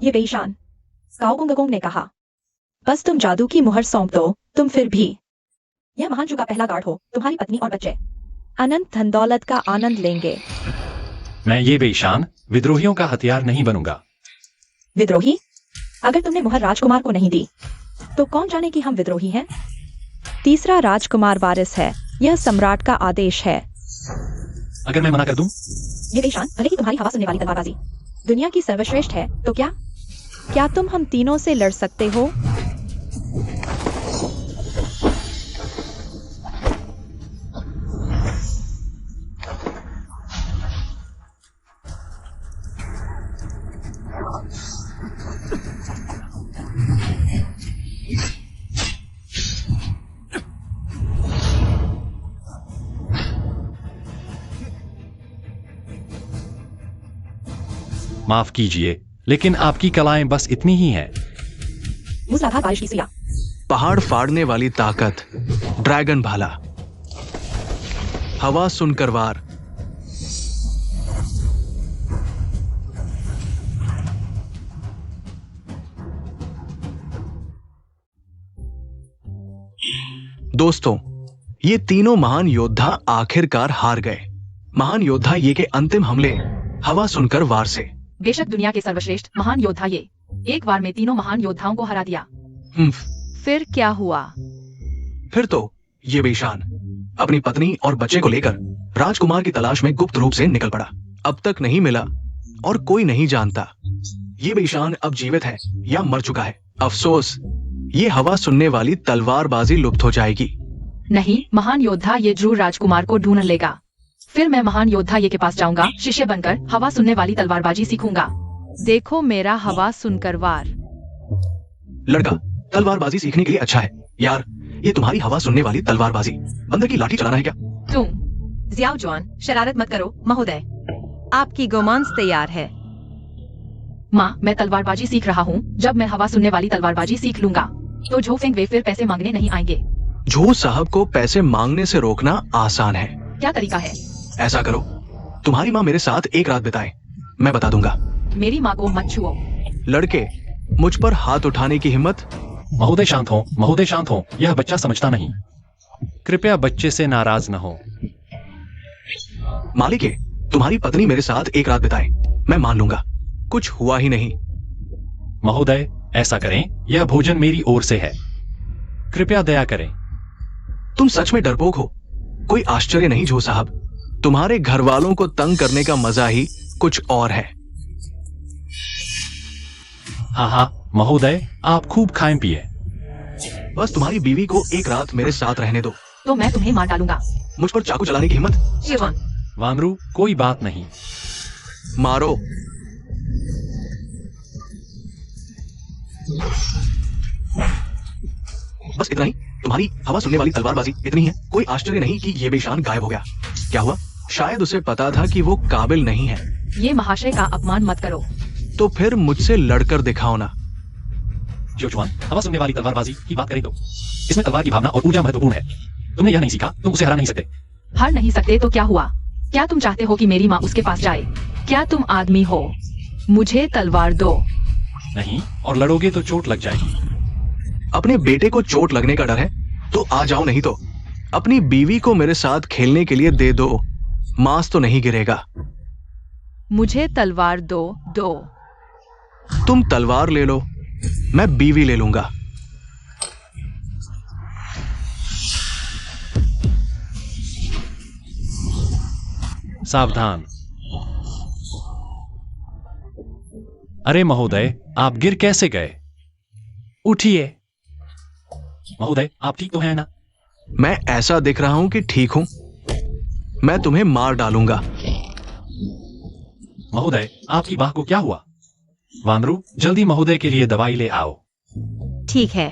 ये बेईशान, काओगुंगगोंग ने कहा। बस तुम जादू की मुहर सौंप दो, तुम फिर भी यह महान युग का पहला गार्ड हो, तुम्हारी पत्नी और बच्चे अनंत धन दौलत का आनंद लेंगे। मैं ये बेईशान विद्रोहियों का हथियार नहीं बनूंगा। विद्रोही? अगर तुमने मुहर राजकुमार को नहीं दी तो कौन जाने कि हम विद्रोही हैं? तीसरा राजकुमार वारिस है, यह सम्राट का आदेश है। अगर मैं मना कर दूं? ये बेईशान, भले ही तुम्हारी हवा सुनने वाली तलवारबाजी दुनिया की सर्वश्रेष्ठ है, तो क्या तुम हम तीनों से लड़ सकते हो? माफ कीजिए, लेकिन आपकी कलाएं बस इतनी ही हैं। मूसलाधार बारिश की सुइयां, पहाड़ फाड़ने वाली ताकत, ड्रैगन भाला, हवा सुनकर वार। दोस्तों, ये तीनों महान योद्धा आखिरकार हार गए। महान योद्धा ये के अंतिम हमले हवा सुनकर वार से। बेशक दुनिया के सर्वश्रेष्ठ महान योद्धा ये एक बार में तीनों महान योद्धाओं को हरा दिया। फिर क्या हुआ? फिर तो ये बेईशान अपनी पत्नी और बच्चे को लेकर राजकुमार की तलाश में गुप्त रूप से निकल पड़ा। अब तक नहीं मिला और कोई नहीं जानता ये बेईशान अब जीवित है या मर चुका है। अफसोस, ये हवा सुनने वाली तलवारबाजी लुप्त हो जाएगी। नहीं, महान योद्धा ये जरूर राजकुमार को ढूंढ लेगा। फिर मैं महान योद्धा ये के पास जाऊंगा, शिष्य बनकर हवा सुनने वाली तलवारबाजी सीखूंगा। देखो मेरा हवा सुनकर वार। लड़का तलवारबाजी सीखने के लिए अच्छा है यार। ये तुम्हारी हवा सुनने वाली तलवारबाजी बंदर की लाठी चलाना है क्या? तुम जियाओ जुआन, शरारत मत करो महोदय। आपकी गोमांस तैयार है। माँ, मैं तलवारबाजी सीख रहा हूँ। जब मैं हवा सुनने वाली तलवारबाजी सीख लूंगा तो झो फेंग वे फिर पैसे मांगने नहीं आएंगे। झो साहब को पैसे मांगने से रोकना आसान है। क्या तरीका है? ऐसा करो, तुम्हारी माँ मेरे साथ एक रात बिताए, मैं बता दूंगा। मेरी माँ को मत छुओ। लड़के, मुझ पर हाथ उठाने की हिम्मत? महोदय शांत हो, महोदय शांत हो, यह बच्चा समझता नहीं। कृपया बच्चे से नाराज न हो। मालिक है, तुम्हारी पत्नी मेरे साथ एक रात बिताए, मैं मान लूंगा। कुछ हुआ ही नहीं। महोदय ऐसा करें, यह भोजन मेरी ओर से है, कृपया दया करें। तुम सच में डरपोक हो। कोई आश्चर्य नहीं झो साहब, तुम्हारे घर वालों को तंग करने का मजा ही कुछ और है। हाँ महोदय, आप खूब खाएं पिए। बस तुम्हारी बीवी को एक रात मेरे साथ रहने दो। तो मैं तुम्हें मार डालूंगा। मुझ पर चाकू चलाने की हिम्मत? शिवान, वानरू, कोई बात नहीं। मारो। बस इतना ही? तुम्हारी हवा सुनने वाली तलवारबाजी इतनी है? कोई आश्चर्य नहीं कि ये बेईशान गायब हो गया। क्या हुआ? शायद उसे पता था कि वो काबिल नहीं है। ये महाशय का अपमान मत करो। तो फिर मुझसे लड़कर दिखाओ ना। जोजुआन, हवा सुनने वाली तलवारबाजी की बात करें तो इसमें तलवार की भावना और ऊर्जा महत्वपूर्ण है। तुमने यह नहीं सीखा, तुम उसे हरा नहीं सकते। हार नहीं सकते तो क्या हुआ? क्या तुम चाहते हो कि मेरी माँ उसके पास जाए? क्या तुम आदमी हो? मुझे तलवार दो। नहीं, और लड़ोगे तो चोट लग जाएगी। अपने बेटे को चोट लगने का डर है तो आ जाओ, नहीं तो अपनी बीवी को मेरे साथ खेलने के लिए दे दो, मांस तो नहीं गिरेगा। मुझे तलवार दो। तुम तलवार ले लो, मैं बीवी ले लूंगा। सावधान। अरे महोदय, आप गिर कैसे गए? उठिए। महोदय, आप ठीक तो हैं ना? मैं ऐसा दिख रहा हूं कि ठीक हूं। मैं तुम्हें मार डालूंगा। महोदय, आपकी बाह को क्या हुआ? वानरू, जल्दी महोदय के लिए दवाई ले आओ। ठीक है।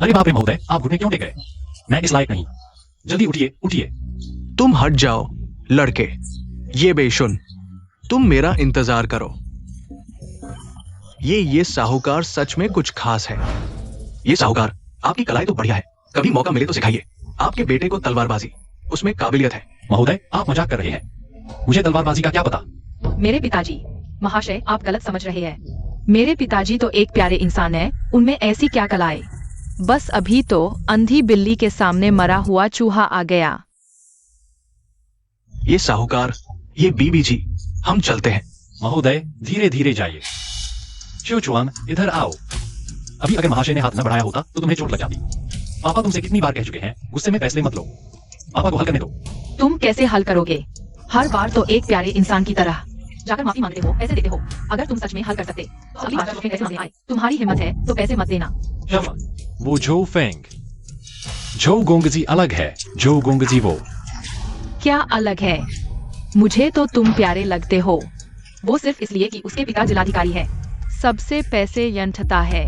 अरे बाप रे महोदय, आप घुटने क्यों टेक गए? मैं इस लायक नहीं। जल्दी उठिए, उठिए। तुम हट जाओ लड़के। ये बेशुन, तुम मेरा इंतजार करो। ये साहूकार सच में कुछ खास है। ये साहूकार, आपकी कलाई तो बढ़िया है, कभी मौका मिले तो सिखाइए। आपके बेटे को तलवारबाजी, उसमें काबिलियत है। महोदय, आप मजाक कर रहे हैं। मुझे तलवारबाजी का क्या पता? मेरे पिताजी, महाशय आप गलत समझ रहे हैं। मेरे पिताजी तो एक प्यारे इंसान है, उनमें ऐसी क्या कलाएं। बस अभी तो अंधी बिल्ली के सामने मरा हुआ चूहा आ गया। ये साहूकार, ये बीबी जी, हम चलते हैं। महोदय धीरे धीरे जाइए। शिवचुआन इधर आओ। अभी अगर महाशय ने हाथ न बढ़ाया होता तो तुम्हें चोट लग जाती। पापा तुमसे कितनी बार कह चुके हैं, गुस्से में फैसले मत लो। पापा को हल करने दो। तुम कैसे हल करोगे? हर बार तो एक प्यारे इंसान की तरह जाकर माफी मांगते हो, पैसे देते हो। अगर तुम सच में हल कर सकते तो अगली बार पैसे मांगने आए। तुम्हारी हिम्मत है तो पैसे मत देना। वो जो फेंग, जो गोंगजी अलग है, जो गोंगजी वो। क्या अलग है? मुझे तो तुम प्यारे लगते हो, वो सिर्फ इसलिए कि उसके पिता जिलाधिकारी है। सबसे पैसे यंठता है।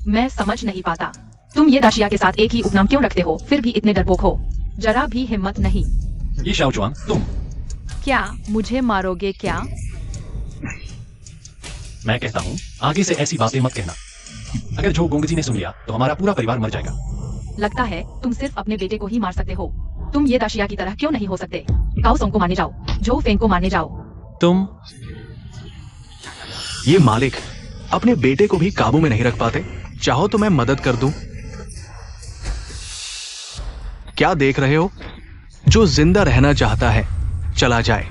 मैं समझ नहीं पाता, तुम ये दाशिया के साथ एक ही उपनाम क्यों रखते हो, फिर भी इतने डरपोक हो। जरा भी हिम्मत नहीं। ये शाओचुआन तुम। क्या मुझे मारोगे क्या? मैं कहता हूँ आगे से ऐसी बातें मत कहना। अगर जो गोंगजी ने सुन लिया तो हमारा पूरा परिवार मर जाएगा। लगता है तुम सिर्फ अपने बेटे को ही मार सकते हो। तुम ये दाशिया की तरह क्यों नहीं हो सकते? काओ सोंग को मारने जाओ, जो फेंग को मारने जाओ। तुम ये मालिक अपने बेटे को भी काबू में नहीं रख पाते। चाहो तो मैं मदद कर दूं। क्या देख रहे हो? जो जिंदा रहना चाहता है चला जाए।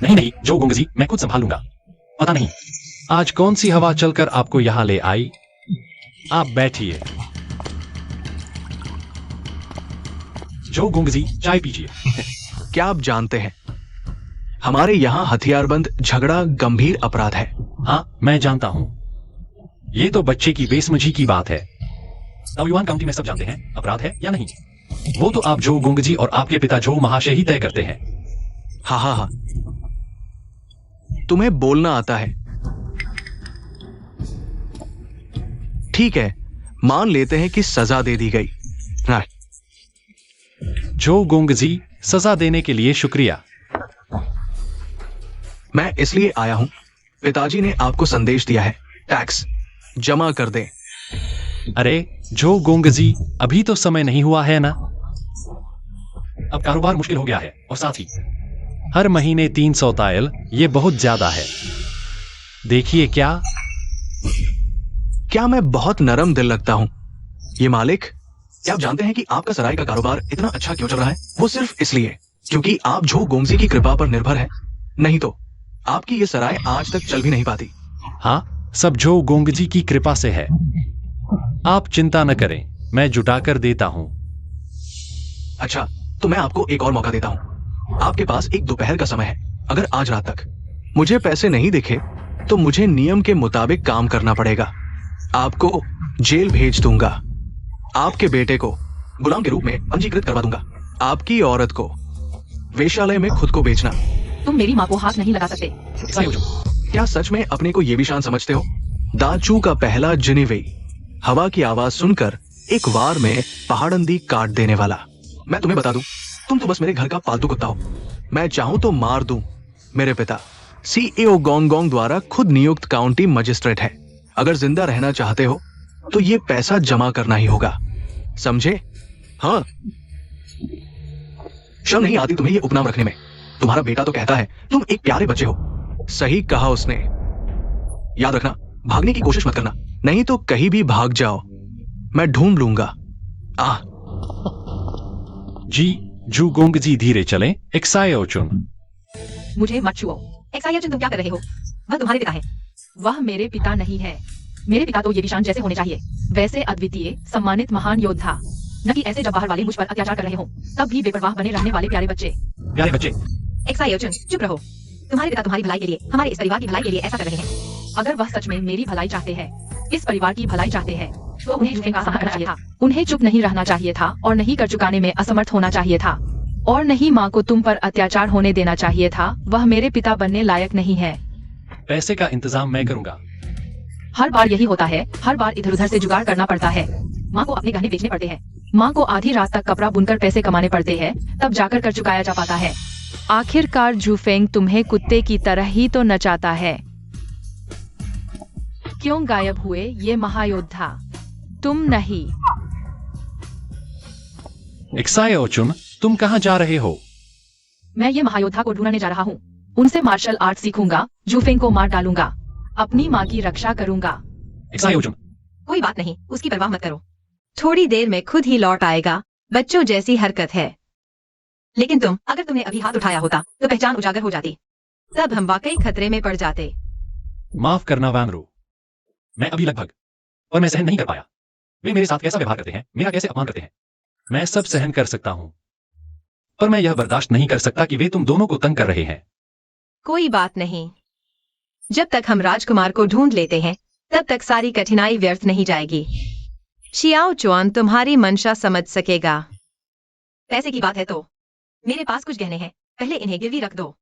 नहीं, जो गोंगजी मैं खुद संभालूंगा। पता नहीं आज कौन सी हवा चलकर आपको यहां ले आई। आप बैठिए। जो गोंगजी चाय पीजिए। क्या आप जानते हैं हमारे यहां हथियारबंद झगड़ा गंभीर अपराध है। हाँ मैं जानता हूं। ये तो बच्चे की बेसमझी की बात है। ताओयुआन काउंटी में सब जानते हैं अपराध है या नहीं। वो तो आप जो गोंगजी और आपके पिता जो महाशय ही तय करते हैं। हाँ, तुम्हें बोलना आता है। ठीक है, मान लेते हैं कि सजा दे दी गई। हाँ। जो गोंगजी सजा देने के लिए शुक्रिया। मैं इसलिए आया हूं, पिताजी ने आपको संदेश दिया है, टैक्स जमा कर दें। अरे जो गोंगजी अभी तो समय नहीं हुआ है ना। अब कारोबार मुश्किल हो गया है और साथ ही हर महीने 300 तायल, ये बहुत ज्यादा है। देखिए क्या मैं बहुत नरम दिल लगता हूं? ये मालिक, क्या आप जानते हैं कि आपका सराय का कारोबार इतना अच्छा क्यों चल रहा है? वो सिर्फ इसलिए क्योंकि आप झो गोंगजी की कृपा पर निर्भर है। नहीं तो आपकी ये सराय आज तक चल भी नहीं पाती। हाँ, सब झो गोंगजी की कृपा से है। आप चिंता न करें, मैं जुटा कर देता हूं। अच्छा, तो मैं आपको एक और मौका देता हूं। आपके पास एक दोपहर का समय है। अगर आज रात तक मुझे पैसे नहीं दिखे तो मुझे नियम के मुताबिक काम करना पड़ेगा। आपको जेल भेज दूंगा। आपके बेटे को गुलाम के रूप में पंजीकृत करवा दूंगा। आपकी औरत को वेश्यालय में खुद को बेचना। तुम मेरी माँ को हाथ नहीं लगा सकते। क्या सच में अपने को ये भी शान समझते हो? दाचू का पहला जिनिवे, हवा की आवाज सुनकर एक वार में पहाड़ंदी काट देने वाला। मैं तुम्हें बता दूं, तुम तो बस मेरे घर का पालतू कुत्ता हो। मैं चाहूं तो मार दूं। मेरे पिता सीईओ गोंगोंग द्वारा खुद नियुक्त काउंटी मजिस्ट्रेट है। अगर जिंदा रहना चाहते हो तो ये पैसा जमा करना ही होगा, समझे? हाँ। शर्म नहीं आती तुम्हें ये उपनाम रखने में? तुम्हारा बेटा तो कहता है तुम एक प्यारे बच्चे हो। सही कहा उसने। याद रखना, भागने की कोशिश मत करना, नहीं तो कहीं भी भाग जाओ, मैं ढूंढ लूंगा। जी, जू गोंगजी धीरे चलें। एक्सायोचुन, मुझे मत छुओ। एक्सायोचुन, तुम क्या कर रहे हो? वह तुम्हारे पिता है। वह मेरे पिता नहीं है। मेरे पिता तो ये विशान जैसे होने चाहिए, वैसे अद्वितीय, सम्मानित महान योद्धा, न कि ऐसे जब बाहर वाले मुझ पर अत्याचार कर रहे हो तब भी बेपरवाह बने रहने वाले प्यारे बच्चे। प्यारे बच्चे। एक्सायोचुन, चुप रहो। तुम्हारे पिता तुम्हारी भलाई के लिए, हमारे इस परिवार की भलाई के लिए ऐसा कर रहे हैं। अगर वह सच में मेरी भलाई चाहते हैं, इस परिवार की भलाई चाहते हैं, तो उन्हें झूठे का सामना करना चाहिए था। उन्हें चुप नहीं रहना चाहिए था और नहीं कर चुकाने में असमर्थ होना चाहिए था, और नहीं माँ को तुम पर अत्याचार होने देना चाहिए था। वह मेरे पिता बनने लायक नहीं है। पैसे का इंतजाम मैं करूंगा। हर बार यही होता है, हर बार इधर उधर से जुगाड़ करना पड़ता है। माँ को अपने गहने बेचने पड़ते हैं, माँ को आधी रात तक कपड़ा बुनकर पैसे कमाने पड़ते हैं, तब जाकर कर चुकाया जा पाता है। आखिरकार जूफेंग तुम्हें कुत्ते की तरह ही तो नचाता है। क्यों गायब हुए ये महायोद्धा? तुम नहीं। एक्सायोचुन, तुम कहां जा रहे हो? मैं ये महायोद्धा को ढूंढने जा रहा हूँ। उनसे मार्शल आर्ट सीखूंगा, जूफेंग को मार डालूंगा, अपनी माँ की रक्षा करूंगा। एक्सायोजुन, कोई बात नहीं, उसकी परवाह मत करो। थोड़ी देर में खुद ही लौट आएगा। बच्चों जैसी हरकत है। लेकिन अगर तुमने अभी हाथ उठाया होता तो पहचान उजागर हो जाती। तब हम वाकई खतरे में पड़ जाते। माफ करना वानरू, मैं अभी लगभग और मैं सहन नहीं कर पाया। वे मेरे साथ कैसा व्यवहार करते हैं, मेरा कैसे अपमान करते हैं। मैं सब सहन कर सकता हूं, पर मैं यह बर्दाश्त नहीं कर सकता कि वे तुम दोनों को तंग कर रहे हैं। कोई बात नहीं, जब तक हम राजकुमार को ढूंढ लेते हैं तब तक सारी कठिनाई व्यर्थ नहीं जाएगी। शियाओ चुआन तुम्हारी मंशा समझ सकेगा। पैसे की बात है तो मेरे पास कुछ गहने हैं, पहले इन्हें गिरवी रख दो।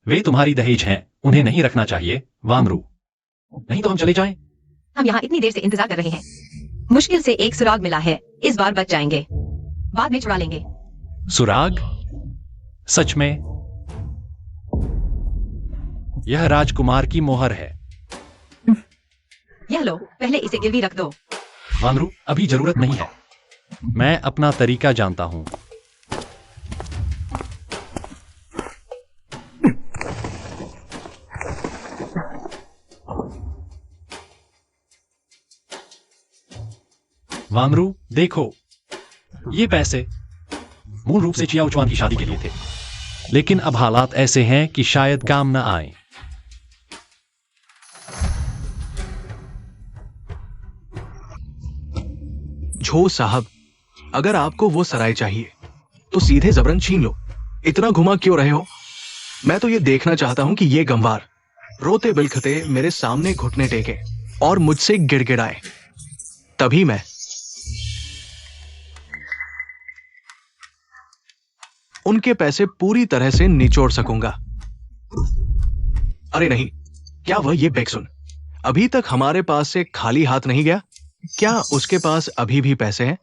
वे तुम्हारी दहेज हैं, उन्हें नहीं रखना चाहिए वानरू। नहीं तो हम चले जाएं। हम यहाँ इतनी देर से इंतजार कर रहे हैं। मुश्किल से एक सुराग मिला है, इस बार बच जाएंगे, बाद में छुड़ा लेंगे। सुराग? सच में? यह राजकुमार की मोहर है। यह लो, पहले इसे गिरवी रख दो। वानरू, अभी जरूरत नहीं है। मैं अपना तरीका जानता हूं। वानरू देखो, ये पैसे मूल रूप से चियाओ चुआन की शादी के लिए थे, लेकिन अब हालात ऐसे हैं कि शायद काम न आए। झो साहब, अगर आपको वो सराय चाहिए तो सीधे जबरन छीन लो। इतना घुमा क्यों रहे हो? मैं तो ये देखना चाहता हूं कि ये गंवार रोते बिलखते मेरे सामने घुटने टेके और मुझसे गिड़गिड़ाए, तभी मैं उनके पैसे पूरी तरह से निचोड़ सकूंगा। अरे नहीं, क्या वह ये बेक्सुन अभी तक हमारे पास से खाली हाथ नहीं गया? क्या उसके पास अभी भी पैसे हैं?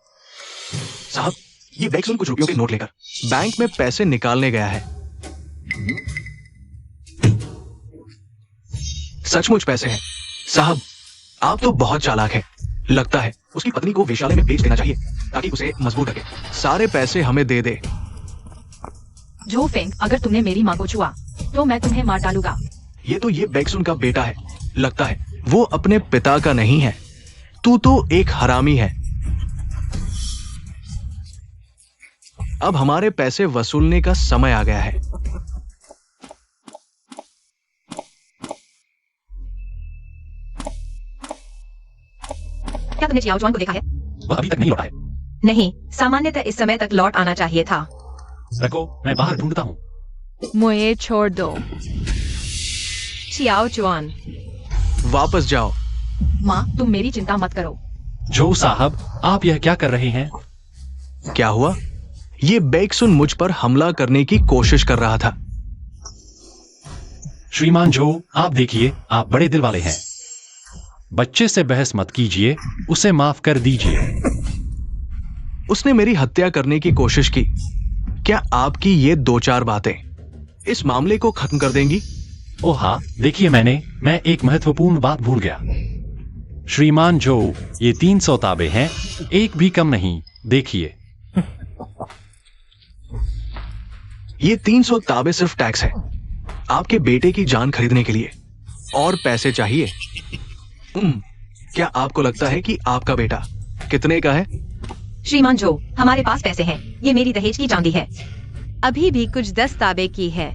साहब, ये बेक्सुन कुछ रुपयों के नोट लेकर बैंक में पैसे निकालने गया है। सचमुच पैसे हैं। साहब, आप तो बहुत चालाक हैं। लगता है उसकी पत्नी को वेश्यालय में बेच देना चाहिए ताकि उसे मजबूर रखे। सारे पैसे हमें दे दे। झोफेंग, अगर तुमने मेरी माँ को छुआ तो मैं तुम्हें मार डालूंगा। ये तो ये बेक्सुन का बेटा है। लगता है वो अपने पिता का नहीं है। तू तो एक हरामी है। अब हमारे पैसे वसूलने का समय आ गया है। क्या तुमने चियाओ चुआन को देखा है? वह अभी तक नहीं लौटा है। नहीं, सामान्यतः इस समय तक लौट आना चाहिए था। रखो, मैं बाहर ढूंढता हूं। मुझे छोड़ दो। चियाओ चुआन। वापस जाओ। माँ, तुम मेरी चिंता मत करो। जो साहब, आप यह क्या कर रहे हैं? क्या हुआ? ये बेक्सुन मुझ पर हमला करने की कोशिश कर रहा था। श्रीमान जो, आप देखिए, आप बड़े दिल वाले हैं। बच्चे से बहस मत कीजिए, उसे माफ कर दीजिए। उसने मेरी हत्या करने की कोशिश की। क्या आपकी ये दो चार बातें इस मामले को खत्म कर देंगी? ओह हाँ, देखिए, मैं एक महत्वपूर्ण बात भूल गया। श्रीमान जो, ये 300 ताबे हैं, एक भी कम नहीं। देखिए, ये 300 ताबे सिर्फ टैक्स है। आपके बेटे की जान खरीदने के लिए और पैसे चाहिए। क्या आपको लगता है कि आपका बेटा कितने का है? श्रीमान जो, हमारे पास पैसे हैं। ये मेरी दहेज की चांदी है। अभी भी कुछ 10 ताबे की है।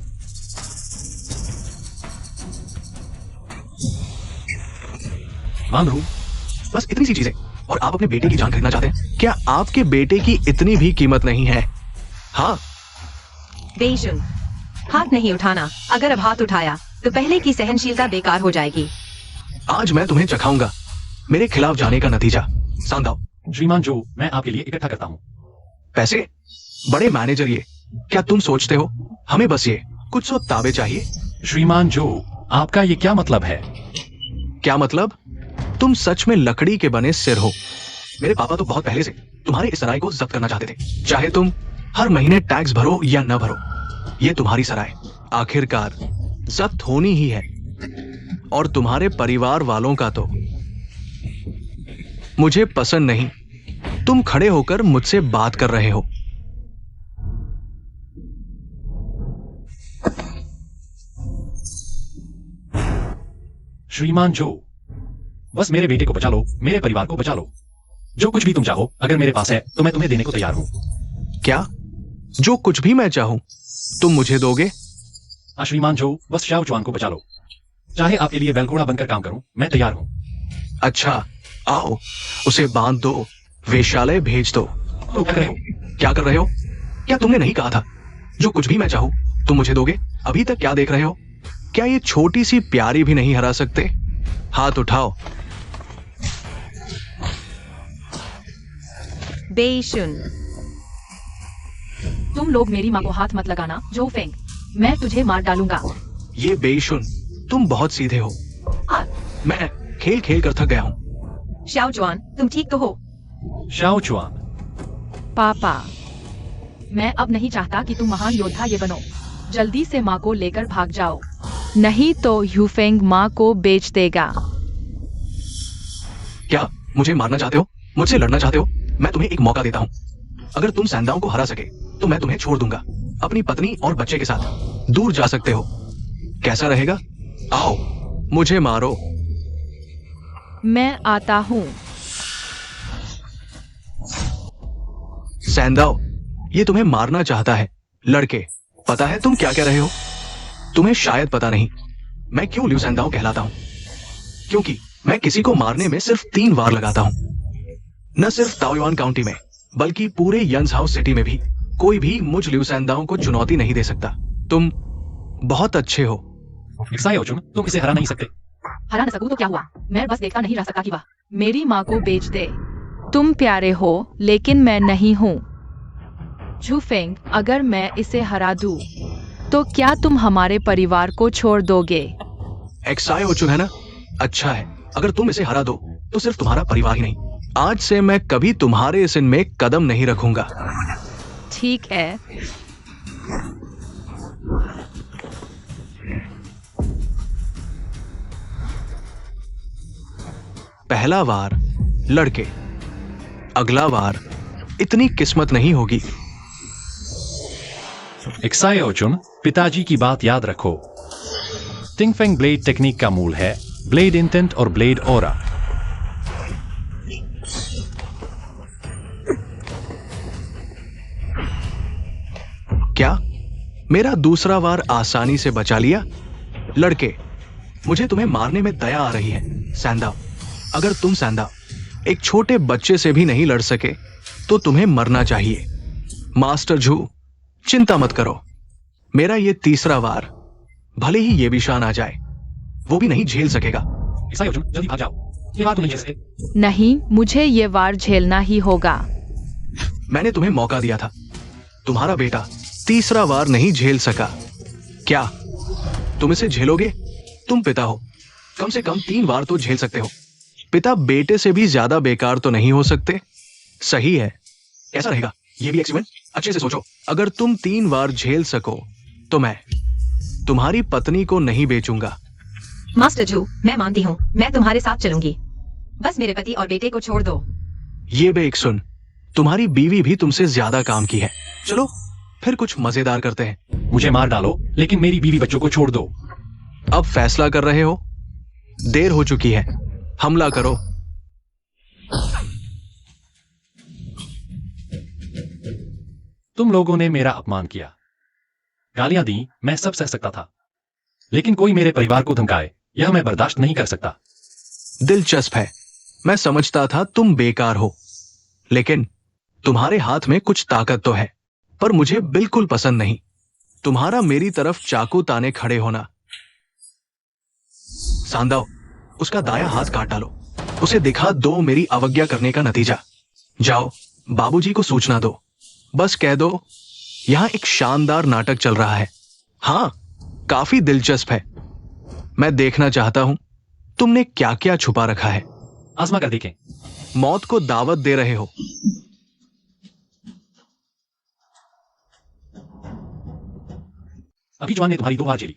वानरू, बस इतनी सी चीजें और आप अपने बेटे की जान खरीदना चाहते हैं? क्या आपके बेटे की इतनी भी कीमत नहीं है? हाँ। बेशुन, हाथ नहीं उठाना। अगर अब हाथ उठाया तो पहले की सहनशीलता बेकार हो जाएगी। आज मैं तुम्हें चखाऊंगा मेरे खिलाफ जाने का नतीजा। सांदाओ। श्रीमान जो, मैं आपके लिए इकट्ठा करता हूं। पैसे? बड़े मैनेजर ये, क्या तुम सोचते हो हमें बस ये कुछ 100 ताबे चाहिए? श्रीमान जो, आपका ये क्या मतलब है? क्या मतलब? तुम सच में लकड़ी के बने सिर हो। मेरे पापा तो बहुत पहले से तुम्हारे इस सराय को जब्त करना चाहते थे, चाहे तुम हर महीने टैक्स भरो या न भरो। ये तुम्हारी सराय आखिरकार जब्त होनी ही है, और तुम्हारे परिवार वालों का तो मुझे पसंद नहीं। तुम खड़े होकर मुझसे बात कर रहे हो। श्रीमान जो, बस मेरे बेटे को बचा लो, मेरे परिवार को बचा लो। जो कुछ भी तुम चाहो अगर मेरे पास है तो मैं तुम्हें देने को तैयार हूं। क्या? जो कुछ भी मैं चाहूं तुम मुझे दोगे? श्रीमान जो, बस शाओ चुआन को बचा लो। चाहे आपके लिए बैलघोड़ा बनकर काम करूं, मैं तैयार हूं। अच्छा, आओ उसे बांध दो, वेश्यालय भेज दो। तो क्या कर रहे हो? क्या कर रहे हो? क्या तुमने नहीं कहा था जो कुछ भी मैं चाहूं तुम मुझे दोगे? अभी तक क्या देख रहे हो? क्या ये छोटी सी प्यारी भी नहीं हरा सकते? हाथ उठाओ। बेशुन, तुम लोग मेरी माँ को हाथ मत लगाना जो फेंग, मैं तुझे मार डालूंगा। ये बेशुन, तुम बहुत सीधे हो। मैं खेल खेल कर थक गया हूं। शाओ जुआन, तुम ठीक तो हो? शाओ चुआन, पापा, मैं अब नहीं चाहता कि तुम महान योद्धा ये बनो। जल्दी से माँ को लेकर भाग जाओ। नहीं तो ह्यूफेंग माँ को बेच देगा। क्या मुझे मारना चाहते हो? मुझसे लड़ना चाहते हो? मैं तुम्हें एक मौका देता हूं। अगर तुम सैंदाओ को हरा सके तो मैं तुम्हें छोड़ दूंगा। अपनी पत्नी और बच्चे के साथ दूर जा सकते हो। कैसा रहेगा? आओ मुझे मारो। मैं आता हूँ। सैंदाओ, ये तुम्हें मारना चाहता है। लड़के, पता है तुम क्या कह रहे हो? तुम्हें शायद पता नहीं मैं क्यों लिu सैंदाओ कहलाता हूं। क्योंकि मैं किसी को मारने में सिर्फ 3 वार लगाता हूं। न सिर्फ ताओयुआन काउंटी में बल्कि पूरे यंसहाउ सिटी में भी कोई भी मुझ लिu सैंदाओ को चुनौती नहीं दे सकता। तुम बहुत अच्छे हो। एक्सायो चुन, तुम इसे हरा नहीं सकते। हरा न सकूं तो क्या हुआ? मैं बस देखता नहीं रह सकता कि वह मेरी माँ को बेच दे। तुम प्यारे हो लेकिन मैं नहीं हूँ। झूफेंग, अगर मैं इसे हरा दूँ तो क्या तुम हमारे परिवार को छोड़ दोगे? एक्सायो चुन है ना? अच्छा है, अगर तुम इसे हरा दो तो सिर्फ तुम्हारा परिवार ही नहीं, आज से मैं कभी तुम्हारे इस इन में कदम नहीं रखूंगा। ठीक है। पहला वार लड़के, अगला वार इतनी किस्मत नहीं होगी। एक्सायो चुन, पिताजी की बात याद रखो। टिंगफेंग ब्लेड टेक्निक का मूल है ब्लेड इंटेंट और ब्लेड ओरा। क्या मेरा दूसरा वार आसानी से बचा लिया? लड़के, मुझे तुम्हें मारने में दया आ रही है। सैंदाओ, अगर तुम सैंदाओ एक छोटे बच्चे से भी नहीं लड़ सके तो तुम्हें मरना चाहिए। मास्टर झू, चिंता मत करो, मेरा ये तीसरा वार भले ही ये भी शान आ जाए वो भी नहीं झेल सकेगा। एक्सायो चुन, जल्दी भाग जाओ, ये बात तो नहीं है। नहीं, मुझे ये वार झेलना ही होगा। मैंने तुम्हें मौका दिया था, तुम्हारा बेटा तीसरा वार नहीं झेल सका। क्या तुम इसे झेलोगे? तुम पिता हो, कम से कम 3 वार तो झेल सकते हो। पिता बेटे से भी ज्यादा बेकार तो नहीं हो सकते। सही है, कैसा रहेगा ये भी एक्सपेरिमेंट? अच्छे से सोचो, अगर तुम 3 वार झेल सको तो मैं तुम्हारी पत्नी को नहीं बेचूंगा। मास्टर जू, मैं मानती हूँ, मैं तुम्हारे साथ चलूंगी। बस मेरे पति और बेटे को छोड़ दो। ये बे एक सुन, तुम्हारी बीवी भी तुमसे ज्यादा काम की है। चलो फिर कुछ मजेदार करते हैं। मुझे मार डालो लेकिन मेरी बीवी बच्चों को छोड़ दो। अब फैसला कर रहे हो? देर हो चुकी है, हमला करो। तुम लोगों ने मेरा अपमान किया, गालियां दी, मैं सब सह सकता था, लेकिन कोई मेरे परिवार को धमकाए यह मैं बर्दाश्त नहीं कर सकता। दिलचस्प है, मैं समझता था तुम बेकार हो, लेकिन तुम्हारे हाथ में कुछ ताकत तो है, पर मुझे बिल्कुल पसंद नहीं तुम्हारा मेरी तरफ चाकू ताने खड़े होना। सांदाओ, उसका दाया हाथ काट डालो, उसे दिखा दो मेरी अवज्ञा करने का नतीजा। जाओ बाबूजी को सूचना दो, बस कह दो यहां एक शानदार नाटक चल रहा है। हां, काफी दिलचस्प है। मैं देखना चाहता हूं तुमने क्या क्या छुपा रखा है। आजमा कर देखें। मौत को दावत दे रहे हो। अभी जवान ने तुम्हारी 2 बार झेली,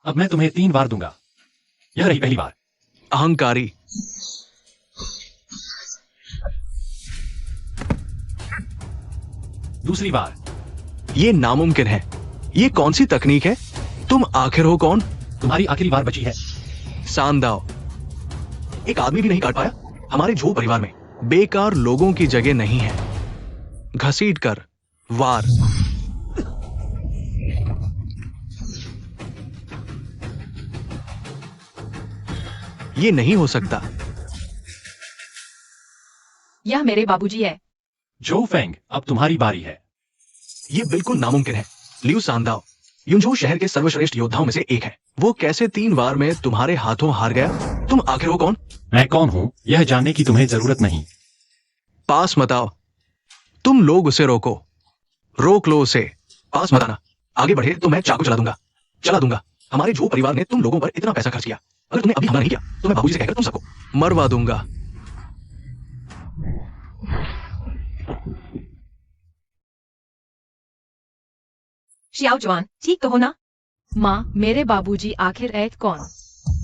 अब मैं तुम्हें 3 बार दूंगा। यह रही पहली बार। अहंकारी। दूसरी बार। ये नामुमकिन है, ये कौन सी तकनीक है? तुम आखिर हो कौन? तुम्हारी आखिरी बार बची है। सांदाओ, एक आदमी भी नहीं काट पाया। हमारे झो परिवार में बेकार लोगों की जगह नहीं है। घसीट कर वार। ये नहीं हो सकता। यह मेरे बाबूजी है। जो फेंग, अब तुम्हारी बारी है। ये बिल्कुल नामुमकिन है। लियू सांदाओ युनझो शहर के सर्वश्रेष्ठ योद्धाओं में से एक है। वो कैसे 3 वार में तुम्हारे हाथों हार गया? तुम आखिर हो कौन? मैं कौन हूं यह जानने की तुम्हें जरूरत नहीं। पास मत आओ। तुम लोग उसे रोको। रोक लो उसे। पास मत आना। आगे बढ़े तो मैं चाकू चला दूंगा। हमारे झो परिवार ने तुम लोगों पर इतना पैसा खर्च किया। अगर तुमने अभी हमला नहीं किया तो मैं बाबूजी से कहकर तुम सबको मरवा दूंगा। शियाओ जुआन, ठीक तो हो ना? माँ, मेरे बाबूजी आखिर ऐत कौन?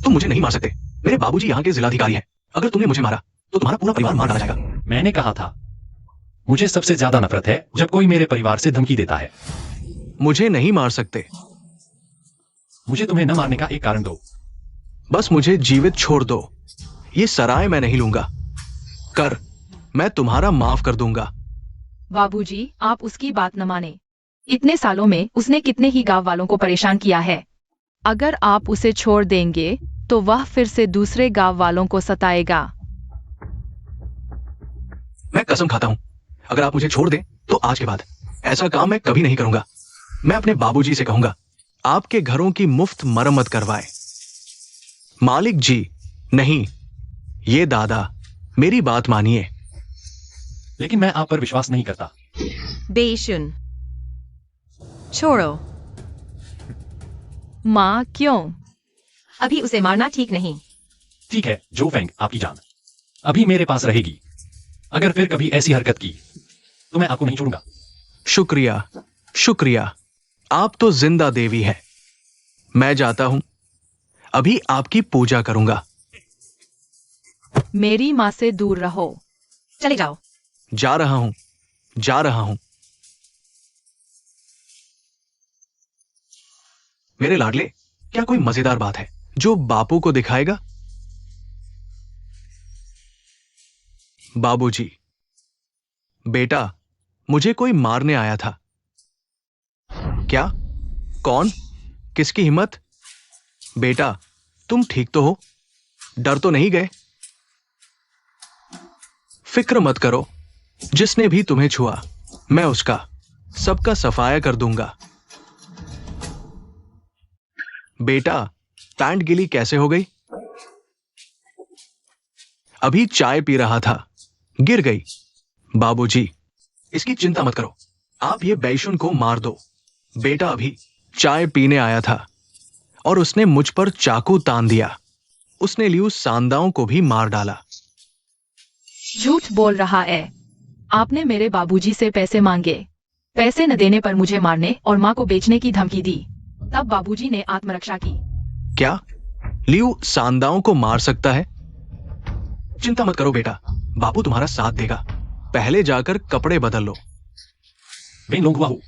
तुम मुझे नहीं मार सकते। मेरे बाबूजी यहाँ के जिलाधिकारी हैं। अगर तुमने मुझे मारा तो तुम्हारा पूरा परिवार मार डाला जाएगा। मैंने कहा था, मुझे सबसे ज्यादा नफरत है जब कोई मेरे परिवार से धमकी देता है। मुझे नहीं मार सकते। मुझे तुम्हें न मारने का एक कारण दो। बस मुझे जीवित छोड़ दो। ये सराय मैं नहीं लूंगा। मैं तुम्हारा माफ कर दूंगा। बाबूजी, आप उसकी बात न माने। इतने सालों में उसने कितने ही गांव वालों को परेशान किया है। अगर आप उसे छोड़ देंगे तो वह फिर से दूसरे गांव वालों को सताएगा। मैं कसम खाता हूं, अगर आप मुझे छोड़ दें तो आज के बाद ऐसा काम मैं कभी नहीं करूंगा। मैं अपने बाबूजी से कहूंगा आपके घरों की मुफ्त मरम्मत करवाए। मालिक जी नहीं, ये दादा, मेरी बात मानिए। लेकिन मैं आप पर विश्वास नहीं करता। बेशुन छोड़ो। माँ, क्यों? अभी उसे मारना ठीक नहीं। ठीक है जो फेंग, आपकी जान अभी मेरे पास रहेगी। अगर फिर कभी ऐसी हरकत की तो मैं आपको नहीं छोड़ूंगा। शुक्रिया, शुक्रिया। आप तो जिंदा देवी है। मैं जाता हूं। अभी आपकी पूजा करूंगा। मेरी माँ से दूर रहो। चले जाओ। जा रहा हूं। मेरे लाडले, क्या कोई मजेदार बात है जो बापू को दिखाएगा? बाबूजी, बेटा, मुझे कोई मारने आया था। क्या? कौन? किसकी हिम्मत? बेटा, तुम ठीक तो हो? डर तो नहीं गए? फिक्र मत करो। जिसने भी तुम्हें छुआ मैं उसका सबका सफाया कर दूंगा। बेटा, पैंट गीली कैसे हो गई? अभी चाय पी रहा था, गिर गई। बाबूजी, इसकी चिंता मत करो। आप ये बैशुन को मार दो। बेटा अभी चाय पीने आया था और उसने मुझ पर चाकू तान दिया। उसने लियू सांदाओं को भी मार डाला। झूठ बोल रहा है। आपने मेरे बाबूजी से पैसे मांगे। पैसे न देने पर मुझे मारने और माँ को बेचने की धमकी दी। तब बाबूजी ने आत्मरक्षा की। क्या लियू सांदाओं को मार सकता है? चिंता मत करो बेटा, बापू तुम्हारा साथ देगा। पहले जाकर कपड़े बदल लो। बेन लोंगवाहू,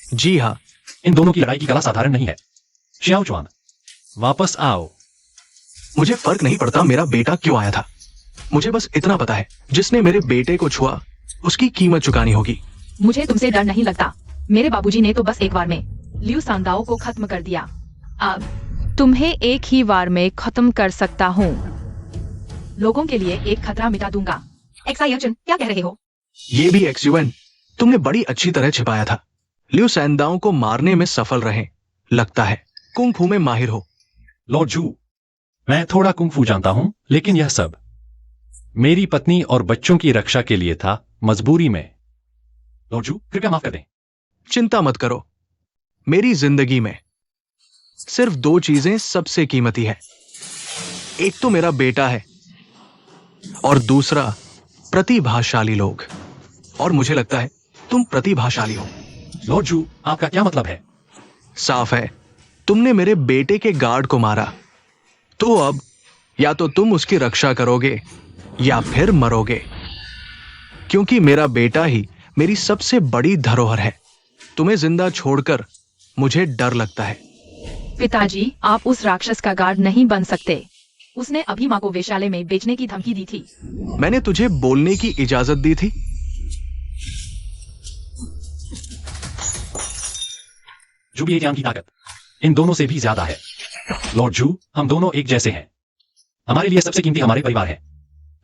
जी हाँ। इन दोनों की लड़ाई की कला साधारण नहीं है। शियाओ जुआन, वापस आओ। मुझे फर्क नहीं पड़ता मेरा बेटा क्यों आया था। मुझे बस इतना पता है, जिसने मेरे बेटे को छुआ उसकी कीमत चुकानी होगी। मुझे तुमसे डर नहीं लगता। मेरे बाबूजी ने तो बस एक बार में लियू सांदाओ को खत्म कर दिया। अब तुम्हें एक ही वार में खत्म कर सकता हूँ। लोगों के लिए एक खतरा मिटा दूंगा। एक्साइयचन, क्या कह रहे हो? ये भी एक्सयूएन, तुमने बड़ी अच्छी तरह छिपाया था। लियू सैंदाओं को मारने में सफल रहे, लगता है। कुंग फू में माहिर हो। लॉर्ड जू, मैं थोड़ा कुंग फू जानता हूं, लेकिन यह सब मेरी पत्नी और बच्चों की रक्षा के लिए था, मजबूरी में। लॉर्ड जू, कृपया माफ कर दें। चिंता मत करो। मेरी जिंदगी में सिर्फ 2 चीजें सबसे कीमती है। एक तो मेरा बेटा है और दूसरा प्रतिभाशाली लोग। और मुझे लगता है तुम प्रतिभाशाली हो। लॉर्ड जू, आपका क्या मतलब है? साफ है, तुमने मेरे बेटे के गार्ड को मारा। तो अब या तो तुम उसकी रक्षा करोगे या फिर मरोगे, क्योंकि मेरा बेटा ही मेरी सबसे बड़ी धरोहर है। तुम्हें जिंदा छोड़कर मुझे डर लगता है। पिताजी, आप उस राक्षस का गार्ड नहीं बन सकते। उसने अभी माँ को वेश्यालय में बेचने की धमकी दी थी। मैंने तुझे बोलने की इजाजत दी थी। जू भी ज्ञान की ताकत इन दोनों से भी ज्यादा है। लॉर्ड जू, हम दोनों एक जैसे हैं। हमारे लिए सबसे कीमती हमारे परिवार है,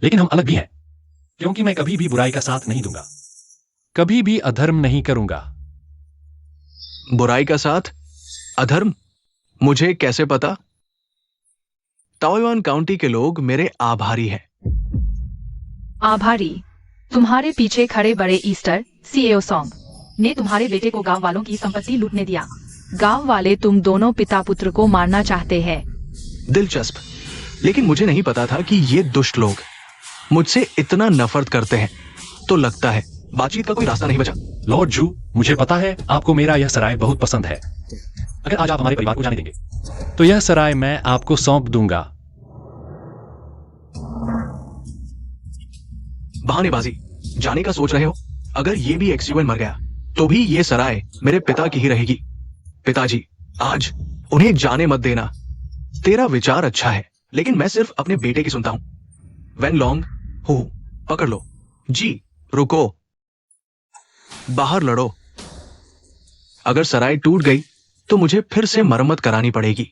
लेकिन हम अलग भी हैं, क्योंकि मैं कभी भी बुराई का साथ नहीं दूंगा, कभी भी अधर्म नहीं करूंगा। बुराई का साथ? अधर्म? मुझे कैसे पता? ताओयुआन काउंटी के लोग मेरे आभारी हैं। आभारी? तुम्हारे पीछे खड़े बड़े ईस्टर सीएओ सॉन्ग ने तुम्हारे बेटे को गांव वालों की संपत्ति लूटने दिया। गांव वाले तुम दोनों पिता पुत्र को मारना चाहते हैं। दिलचस्प, लेकिन मुझे नहीं पता था कि ये दुष्ट लोग मुझसे इतना नफरत करते हैं। तो लगता है बातचीत का कोई रास्ता नहीं बचा। लॉर्ड जू, मुझे पता है आपको मेरा यह सराय बहुत पसंद है। अगर आज आप हमारे परिवार को जाने देंगे, तो यह सराय मैं आपको सौंप दूंगा। बहानेबाजी, जाने का सोच रहे हो? अगर ये भी एक्सीवन मर गया, तो भी ये सराय मेरे पिता की ही रहेगी। पिताजी, आज उन्हें जाने मत देना। तेरा विचार अच्छा है, लेकिन मैं सिर्फ अपने बेटे की सुनता हूं। वैन लॉन्ग, हो पकड़ लो। जी, रुको, बाहर लड़ो। अगर सराय टूट गई तो मुझे फिर से मरम्मत करानी पड़ेगी।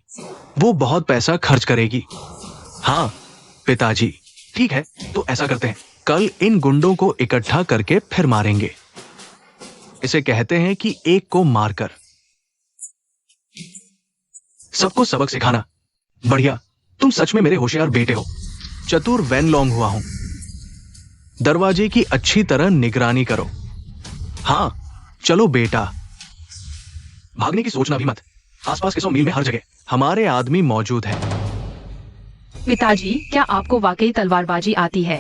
वो बहुत पैसा खर्च करेगी। हाँ पिताजी, ठीक है, तो ऐसा करते हैं, कल इन गुंडों को इकट्ठा करके फिर मारेंगे। इसे कहते हैं कि एक को मारकर सबको सबक सिखाना। बढ़िया, तुम सच में मेरे होशियार बेटे हो। चतुर वैन लॉन्ग हुआ हूं। दरवाजे की अच्छी तरह निगरानी करो। हाँ चलो बेटा, भागने की सोचना भी मत। आसपास के 100 मील में हर जगह हमारे आदमी मौजूद है। पिताजी, क्या आपको वाकई तलवारबाजी आती है?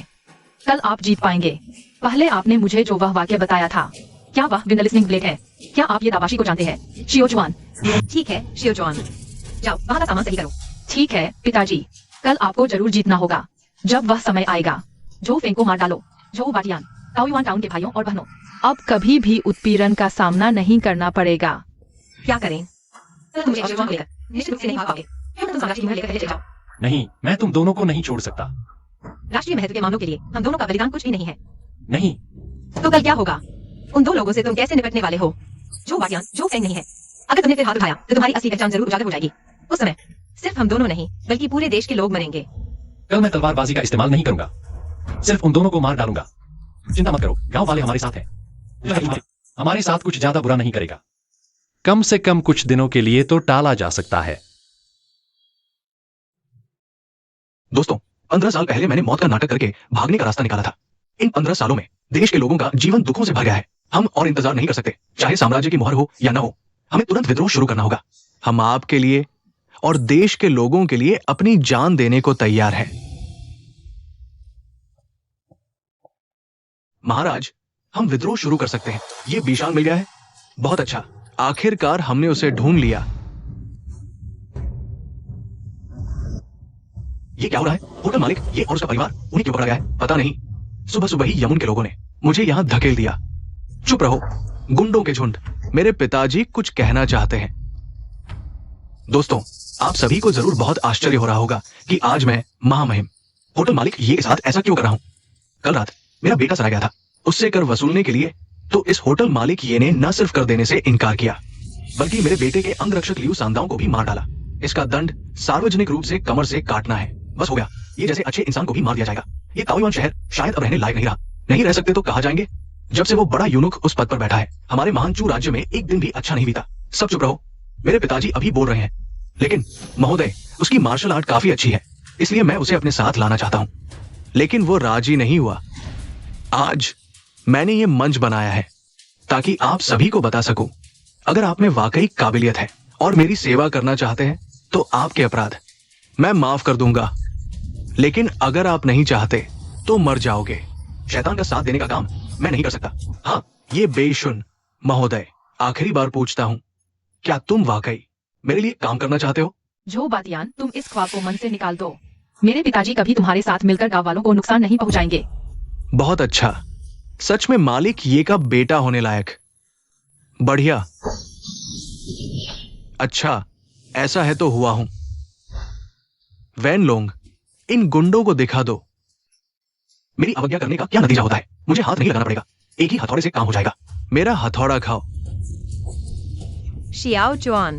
कल आप जीत पाएंगे। पहले आपने मुझे जो वह वाक्य बताया था, क्या वह विंडलिस्निंग ब्लेड है? क्या आप ये दाबाशी को जानते हैं? शियोजुआन। ठीक है शियोजुआन, जाओ वहां का सामान सही करो। ठीक है पिताजी, कल आपको जरूर जीतना होगा। जब वह समय आएगा, जो फेंग को मार डालो, जो बाटियान, ताओयुआन टाउन के भाइयों और बहनों, अब कभी भी उत्पीड़न का सामना नहीं करना पड़ेगा। क्या करें? तुम मुझे शियोजुआन को लेकर निश्चित रूप से नहीं भाग पाओगे। क्यों तुम सम्राट की मुहर लेकर पहले चले जाओ। नहीं, मैं तुम दोनों को नहीं छोड़ सकता। राष्ट्रीय महत्व के मामलों के लिए हम दोनों का बलिदान कुछ भी नहीं है। नहीं, तो कल क्या होगा? उन दो लोगों से तुम कैसे निपटने वाले हो? जो बाटियान, जो फेंग नहीं है। अगर तुमने फिर हाथ उठाया तो तुम्हारी असली पहचान जरूर उजागर हो जाएगी। उस समय सिर्फ हम दोनों नहीं, बल्कि पूरे देश के लोग मरेंगे। कल मैं तलवारबाजी का इस्तेमाल नहीं करूंगा, सिर्फ उन दोनों को मार डालूंगा। चिंता मत करो, गांव वाले हमारे साथ हैं। हमारे साथ कुछ ज्यादा बुरा नहीं करेगा। कम से कम कुछ दिनों के लिए तो टाला जा सकता है। दोस्तों, 15 साल पहले मैंने मौत का नाटक करके भागने का रास्ता निकाला था। इन 15 सालों में देश के लोगों का जीवन दुखों से भर गया है। हम और इंतजार नहीं कर सकते, चाहे साम्राज्य की मोहर हो या न हो। हमें तुरंत विद्रोह शुरू करना होगा। हम आपके लिए और देश के लोगों के लिए अपनी जान देने को तैयार हैं। महाराज, हम विद्रोह शुरू कर सकते हैं। ये बीशान मिल गया है। बहुत अच्छा, आखिरकार हमने उसे ढूंढ लिया। ये क्या हो रहा है? होटल मालिक, ये और उसका परिवार, उन्हें क्यों पकड़ा गया है? पता नहीं। सुबह सुबह ही यमुन के लोगों ने मुझे यहां धकेल दिया। चुप रहो, गुंडों के झुंड। मेरे पिताजी कुछ कहना चाहते हैं। दोस्तों, आप सभी को जरूर बहुत आश्चर्य हो रहा होगा कि आज मैं महामहिम होटल मालिक ये के साथ ऐसा क्यों कर रहा हूं। कल रात मेरा बेटा सराया गया था। उससे कर वसूलने के लिए तो इस होटल मालिक ये ने न सिर्फ कर देने से इनकार किया, बल्कि मेरे बेटे के अंगरक्षक लियू सांदाओं को भी मार डाला। इसका दंड सार्वजनिक रूप से कमर से काटना है। बस हो गया, ये जैसे अच्छे इंसान को भी मार दिया जाएगा। ये ताओयुआन शहर शायद अब रहने लायक नहीं रहा। नहीं रह सकते तो कहा जाएंगे। जब से वो बड़ा यूनुक उस पद पर बैठा है, हमारे महान चू राज्य में एक दिन भी अच्छा नहीं बीता। सब चुप रहो, मेरे पिताजी अभी बोल रहे हैं। लेकिन महोदय, उसकी मार्शल आर्ट काफी अच्छी है, इसलिए मैं उसे अपने साथ लाना चाहता हूं। लेकिन वो राजी नहीं हुआ। आज मैंने ये मंच बनाया है ताकि आप सभी को बता सकूं, अगर आप में वाकई काबिलियत है और मेरी सेवा करना चाहते हैं तो आपके अपराध मैं माफ कर दूंगा। लेकिन अगर आप नहीं चाहते तो मर जाओगे। शैतान का साथ देने का काम मैं नहीं कर सकता। हाँ, ये बेशुन महोदय, आखिरी बार पूछता हूं, क्या तुम वाकई मेरे लिए काम करना चाहते हो? जो बातियान, तुम इस ख्वाब को मन से निकाल दो। मेरे पिताजी कभी तुम्हारे साथ मिलकर गांव वालों को नुकसान नहीं पहुंचाएंगे। बहुत अच्छा, सच में मालिक ये का बेटा होने लायक। बढ़िया, अच्छा ऐसा है तो हुआ हूं। वैन लोंग, इन गुंडों को दिखा दो मेरी अवज्ञा करने का क्या नतीजा होता है। मुझे हाथ नहीं लगाना पड़ेगा, एक ही हथौड़े से काम हो जाएगा। मेरा हथौड़ा खाओ। Xiao Juan,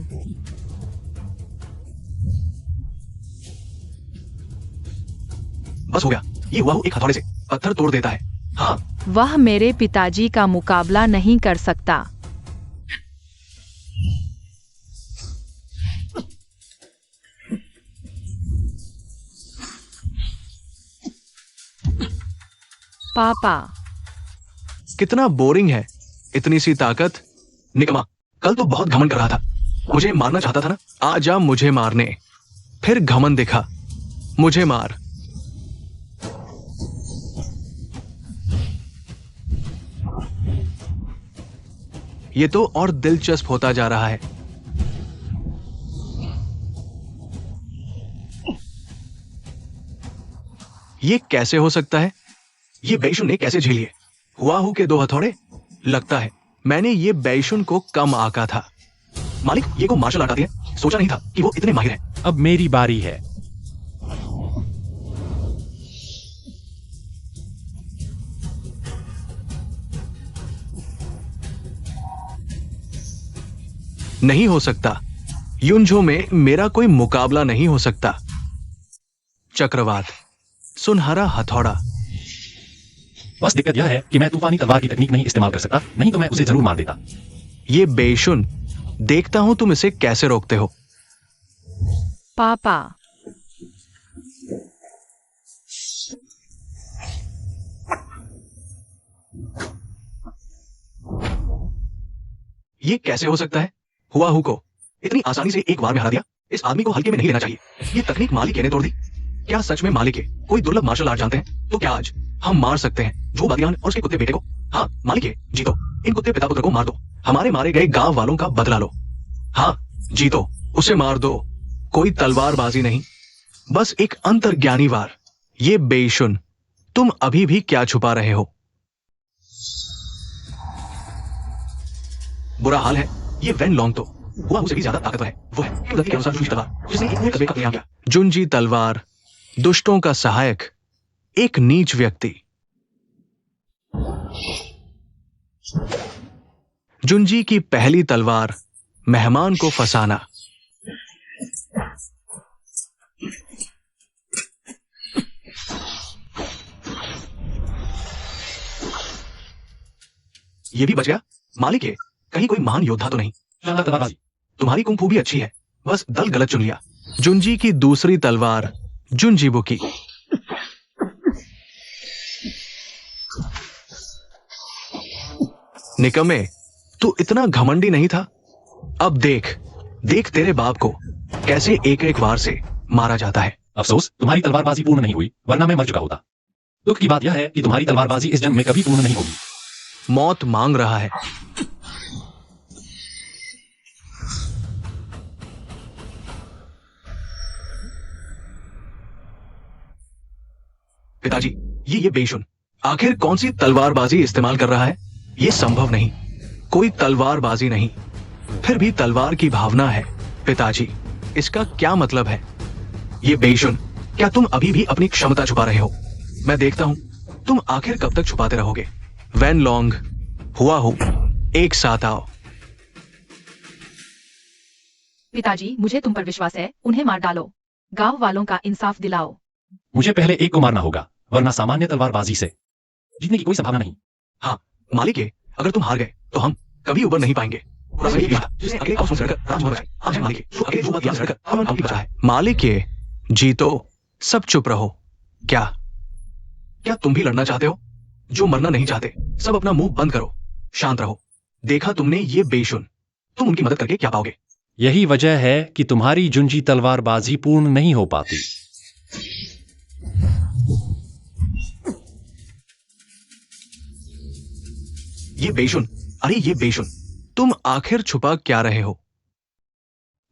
बस हो गया, ये हुआ एक हथौड़े से पत्थर तोड़ देता है। हाँ, वह मेरे पिताजी का मुकाबला नहीं कर सकता। पापा, कितना बोरिंग है, इतनी सी ताकत। निकमा, कल तो बहुत घमंड कर रहा था, मुझे मारना चाहता था ना। आ जा मुझे मारने। फिर घमंड दिखा, मुझे मार। ये तो और दिलचस्प होता जा रहा है। ये कैसे हो सकता है? ये बेशुन ने कैसे झेलिए? हुआहू के 2 हथौड़े? लगता है मैंने ये बेशुन को कम आका था। मालिक, ये को मार्शल आर्ट आती है, सोचा नहीं था कि वो इतने माहिर हैं। अब मेरी बारी है। नहीं हो सकता, युनझो में मेरा कोई मुकाबला नहीं हो सकता। चक्रवात, सुनहरा हथौड़ा। बस दिक्कत यह है कि मैं तूफानी तलवार की तकनीक नहीं इस्तेमाल कर सकता, नहीं तो मैं उसे जरूर मार देता। ये बेशुन, देखता हूं तुम इसे कैसे रोकते हो। पापा, ये कैसे हो सकता है? हुआहू को इतनी आसानी से एक बार में हरा दिया। इस आदमी को हल्के में नहीं लेना चाहिए। ये तकनीक मालिक ने तोड़ दी। क्या सच में मालिक कोई दुर्लभ मार्शल आर्ट जानते हैं? तो क्या आज हम मार सकते हैं जो बादियान और उसके कुत्ते बेटे को? हाँ मालिक, जीतो, इन कुत्ते पिता पुत्र को मार दो, हमारे मारे गए गांव वालों का बदला लो। हाँ जीतो, उसे मार दो। कोई तलवारबाजी नहीं, बस एक अंतर्ज्ञानी वार। ये बेशुन, तुम अभी भी क्या छुपा रहे हो? बुरा हाल है। ये वेन लॉन्ग तो हुआ उसे भी ज्यादा ताकतवर है। वो है के अनुसार जुंजी तलवार, जिसने एक पूरे कस्बे का कत्लेआम किया। जुंजी तलवार, दुष्टों का सहायक, एक नीच व्यक्ति। जुंजी की पहली तलवार, मेहमान को फंसाना। ये भी बच गया। मालिक है, कहीं कोई महान योद्धा तो नहीं? तुम्हारी कुंफू भी अच्छी है, बस दल गलत चुन लिया। जुंजी की दूसरी तलवार, जुंजीबुकी। निकम्मे, तू इतना घमंडी नहीं था। अब देख, देख तेरे बाप को कैसे एक एक वार से मारा जाता है। अफसोस तुम्हारी तलवारबाजी पूर्ण नहीं हुई, वरना मैं मर चुका होता। दुख की बात यह है कि तुम्हारी तलवारबाजी इस जंग में कभी पूर्ण नहीं होगी। मौत मांग रहा है। पिताजी, ये बेशुन आखिर कौन सी तलवारबाजी इस्तेमाल कर रहा है? ये संभव नहीं, कोई तलवारबाजी नहीं। फिर भी तलवार की भावना है। पिताजी, इसका क्या मतलब है? ये बेशुन, क्या तुम अभी भी अपनी क्षमता छुपा रहे हो? मैं देखता हूं तुम आखिर कब तक छुपाते रहोगे। वैन लॉन्ग, हुआहू, एक साथ आओ। पिताजी, मुझे तुम पर विश्वास है, उन्हें मार डालो, गांव वालों का इंसाफ दिलाओ। मुझे पहले एक को मारना होगा, वरना सामान्य तलवारबाजी से जीतने की कोई संभावना नहीं। हाँ मालिक है, अगर तुम हार गए तो हम कभी उबर नहीं पाएंगे। मालिक है, जीतो, सब चुप रहो। क्या क्या तुम भी लड़ना चाहते हो? जो मरना नहीं चाहते सब अपना मुंह बंद करो, शांत रहो। देखा तुमने ये बेशुन, तुम उनकी मदद करके क्या पाओगे? यही वजह है कि तुम्हारी जुंजी तलवारबाजी पूर्ण नहीं हो पाती। ये बेशुन, अरे ये बेशुन, तुम आखिर छुपा क्या रहे हो?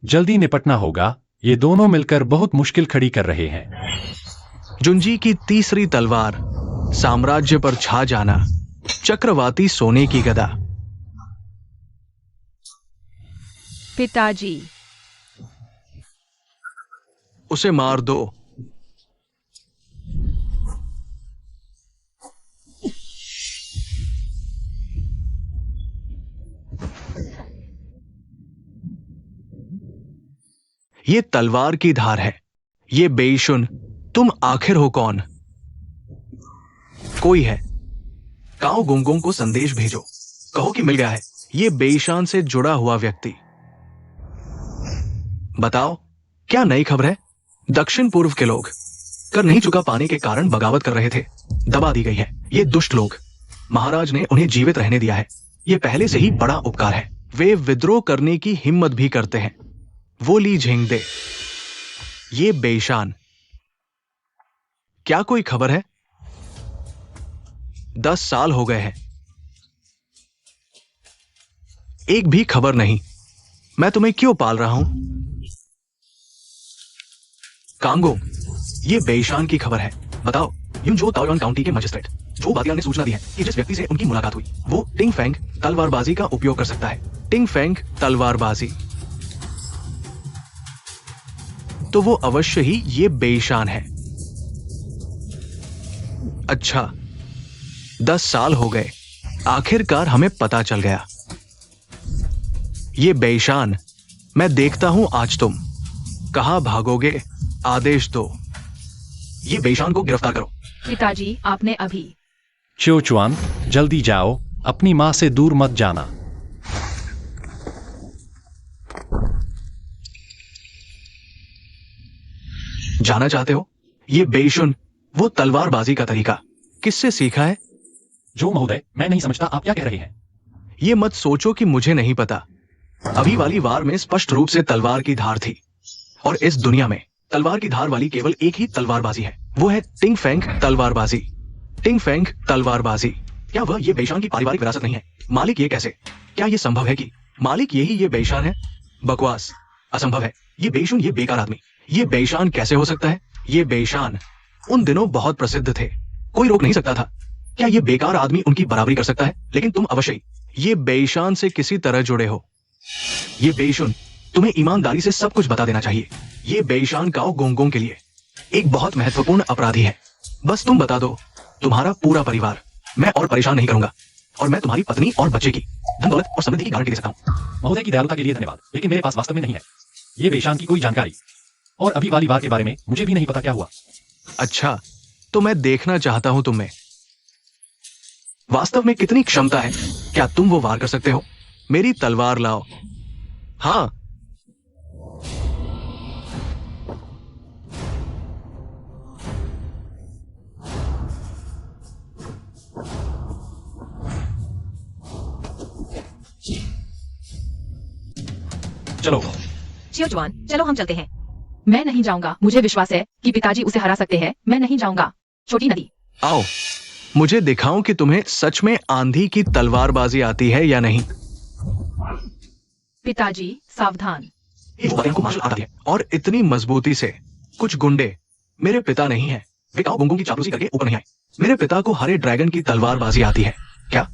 जल्दी निपटना होगा, ये दोनों मिलकर बहुत मुश्किल खड़ी कर रहे हैं। जुंजी की तीसरी तलवार, साम्राज्य पर छा जाना, चक्रवाती सोने की गदा। पिताजी, उसे मार दो। ये तलवार की धार है। ये बेईशुन, तुम आखिर हो कौन? कोई है? काओ गुंगोंग को संदेश भेजो, कहो कि मिल गया है ये बेईशान से जुड़ा हुआ व्यक्ति। बताओ, क्या नई खबर है? दक्षिण पूर्व के लोग कर नहीं चुका पाने के कारण बगावत कर रहे थे, दबा दी गई है। ये दुष्ट लोग, महाराज ने उन्हें जीवित रहने दिया है। ये पहले से ही बड़ा उपकार है। वे विद्रोह करने की हिम्मत भी करते हैं। वो ली झेंगदे, ये बेईशान। क्या कोई खबर है? 10 साल हो गए हैं, एक भी खबर नहीं। मैं तुम्हें क्यों पाल रहा हूं? कांगो, ये बेईशान की खबर है। बताओ। युनजो ताओयान काउंटी के मजिस्ट्रेट जो बातिया ने सूचना दी है कि जिस व्यक्ति से उनकी मुलाकात हुई वो टिंग फेंग तलवारबाजी का उपयोग कर सकता है। टिंग फेंग तलवारबाजी, तो वो अवश्य ही ये बेईशान है। अच्छा, 10 साल हो गए, आखिरकार हमें पता चल गया। ये बेईशान, मैं देखता हूं आज तुम कहां भागोगे। आदेश दो, ये बेईशान को गिरफ्तार करो। पिताजी, आपने अभी। च्योचुआन, जल्दी जाओ, अपनी मां से दूर मत जाना। जाना चाहते हो? ये बेईशुन, वो तलवारबाजी का तरीका किससे सीखा है? जो महोदय, मैं नहीं समझता आप क्या कह रहे हैं। ये मत सोचो कि मुझे नहीं पता। अभी वाली वार में स्पष्ट रूप से तलवार की धार थी, और इस दुनिया में तलवार की धार वाली केवल एक ही तलवारबाजी है, वो है टिंग फेंग तलवारबाजी। टिंग फेंग तलवारबाजी, क्या वह ये बेईशान की पारिवारिक विरासत नहीं है? मालिक, ये कैसे? क्या ये संभव है कि मालिक यही ये बेईशान है? बकवास, असंभव है। ये बेईशुन, ये बेकार आदमी, ये बेईशान कैसे हो सकता है? ये बेईशान उन दिनों बहुत प्रसिद्ध थे, कोई रोक नहीं सकता था। क्या ये बेकार आदमी उनकी बराबरी कर सकता है? लेकिन तुम अवश्य ही ये बेईशान से किसी तरह जुड़े हो। ये बेईशुन, तुम्हें ईमानदारी से सब कुछ बता देना चाहिए। ये बेईशान काओ गोंगोंग के लिए एक बहुत महत्वपूर्ण अपराधी है। बस तुम बता दो, तुम्हारा पूरा परिवार मैं और परेशान नहीं करूंगा, और मैं तुम्हारी पत्नी और बच्चे की धन दौलत और समृद्धि की गारंटी दे सकता हूं। महोदय की दयालुता के लिए धन्यवाद, लेकिन मेरे पास वास्तव में नहीं है ये बेईशान की कोई जानकारी, और अभी वाली वार के बारे में मुझे भी नहीं पता क्या हुआ। अच्छा, तो मैं देखना चाहता हूं तुम में वास्तव में कितनी क्षमता है। क्या तुम वो वार कर सकते हो? मेरी तलवार लाओ। हाँ, चलो च्योचुआन, चलो हम चलते हैं। मैं नहीं जाऊंगा। मुझे विश्वास है कि पिताजी उसे हरा सकते हैं। मैं नहीं जाऊंगा। छोटी नदी, आओ, मुझे दिखाऊं कि तुम्हें सच में आंधी की तलवारबाजी आती है या नहीं। पिताजी, सावधान। ये वो को मार्शल आर्ट आती है, और इतनी मजबूती से। कुछ गुंडे मेरे पिता नहीं है, वे काओ गुंगों की चापलूसी करके ऊपर नहीं आए। मेरे पिता को हरे ड्रैगन की तलवारबाजी आती है। क्या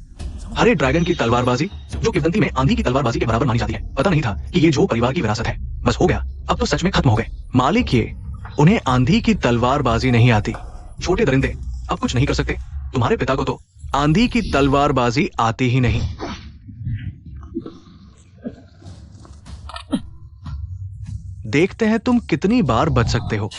हरे ड्रैगन की तलवारबाजी, जो किवदंती में आंधी की तलवारबाजी के बराबर मानी जाती है? पता नहीं था कि ये जो परिवार की विरासत है। बस हो गया, अब तो सच में खत्म हो गए। मालिक, ये उन्हें आंधी की तलवारबाजी नहीं आती। छोटे दरिंदे अब कुछ नहीं कर सकते। तुम्हारे पिता को तो आंधी की तलवारबाजी आती ही नहीं। देखते हैं तुम कितनी बार बच सकते हो।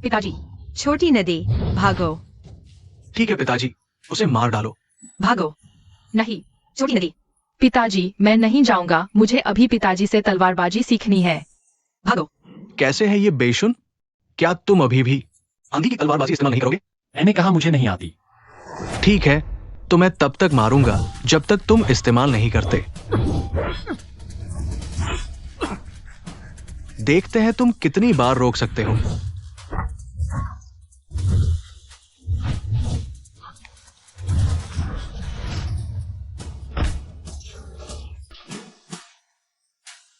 पिताजी, छोटी नदी, भागो। ठीक है पिताजी, उसे मार डालो। भागो। नहीं, छोटी नदी, पिताजी, मैं नहीं जाऊंगा। मुझे अभी पिताजी से तलवारबाजी सीखनी है। भागो। कैसे है ये बेशुन? क्या तुम अभी भी आंधी की तलवारबाजी इस्तेमाल नहीं करोगे? मैंने कहा मुझे नहीं आती। ठीक है, तो मैं तब तक मारूंगा जब तक तुम इस्तेमाल नहीं करते। देखते हैं तुम कितनी बार रोक सकते हो।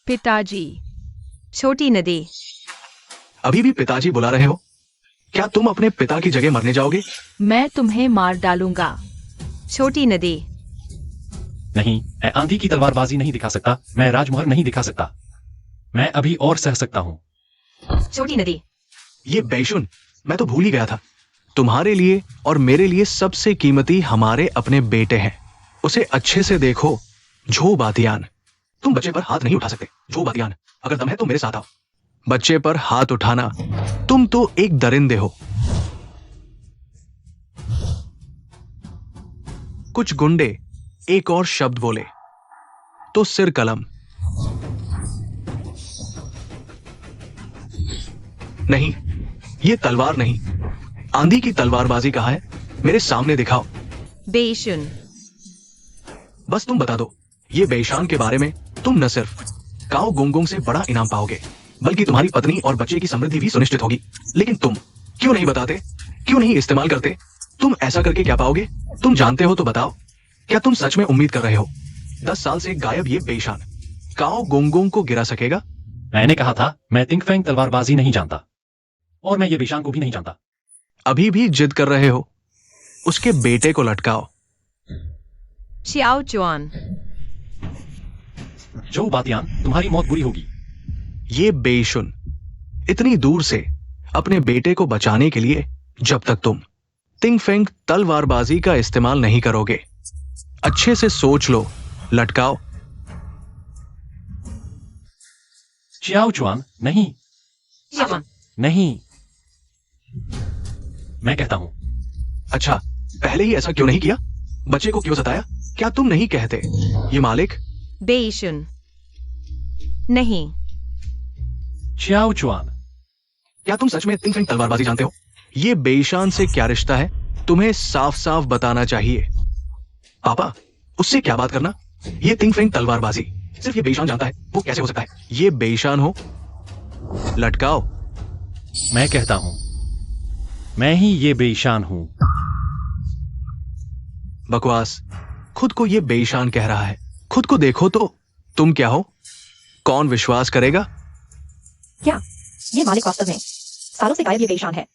पिताजी। छोटी नदी, अभी भी पिताजी बुला रहे हो? क्या तुम अपने पिता की जगह मरने जाओगे? मैं तुम्हें मार डालूंगा। छोटी नदी, नहीं, मैं आंधी की तलवारबाजी नहीं दिखा सकता। मैं राजमुहर नहीं दिखा सकता। मैं अभी और सह सकता हूं। छोटी नदी, ये बेशुन, मैं तो भूल ही गया था। तुम्हारे लिए और मेरे लिए सबसे कीमती हमारे अपने बेटे हैं। उसे अच्छे से देखो, झो बातियान। तुम बच्चे पर हाथ नहीं उठा सकते। जो बातियान, अगर दम है तो मेरे साथ आओ। बच्चे पर हाथ उठाना, तुम तो एक दरिंदे हो। कुछ गुंडे एक और शब्द बोले तो सिर कलम। नहीं, ये तलवार नहीं। आंधी की तलवारबाजी कहाँ है? मेरे सामने दिखाओ। बेशुन। बस तुम बता दो, ये बेईशान के बारे में तुम न सिर्फ काओ गोंगोंग से बड़ा इनाम पाओगे, बल्कि तुम्हारी पत्नी और बच्चे की समृद्धि भी सुनिश्चित होगी। लेकिन तुम क्यों नहीं बताते, क्यों नहीं इस्तेमाल करते? तुम ऐसा करके क्या पाओगे? तुम जानते हो तो बताओ। क्या तुम सच में उम्मीद कर रहे हो 10 साल से गायब ये बेईशान काओ गोंगोंग को गिरा सकेगा? मैंने कहा था मैं तिंगफेंग तलवारबाजी नहीं जानता, और मैं ये बेशान को भी नहीं जानता। अभी भी जिद कर रहे हो? उसके बेटे को लटकाओ। चियाओ जुआन। जो बातियान, तुम्हारी मौत बुरी होगी। ये बेशुन इतनी दूर से अपने बेटे को बचाने के लिए जब तक तुम तिंगफेंग तलवारबाजी का इस्तेमाल नहीं करोगे, अच्छे से सोच लो। लटकाओ। चियाओ चुआन, नहीं नहीं, मैं कहता हूं। अच्छा, पहले ही ऐसा क्यों नहीं किया? बच्चे को क्यों सताया? क्या तुम नहीं कहते ये मालिक? बेशुन। नहीं। चियाओ चुआन, क्या तुम सच में तिंगफेंग तलवारबाजी जानते हो? ये बेईशान से क्या रिश्ता है? तुम्हें साफ साफ बताना चाहिए। पापा, उससे क्या बात करना? ये तिंगफेंग तलवारबाजी सिर्फ ये बेईशान जानता है, वो कैसे हो सकता है? ये बेईशान हो? लटकाओ। मैं कहता हूं, मैं ही ये बेईशान हूं। बकवास। खुद को ये बेईशान कह रहा है। खुद को देखो तो तुम क्या हो? कौन विश्वास करेगा? क्या ये मालिक वास्तव में सालों से गायब ये बेईशान है?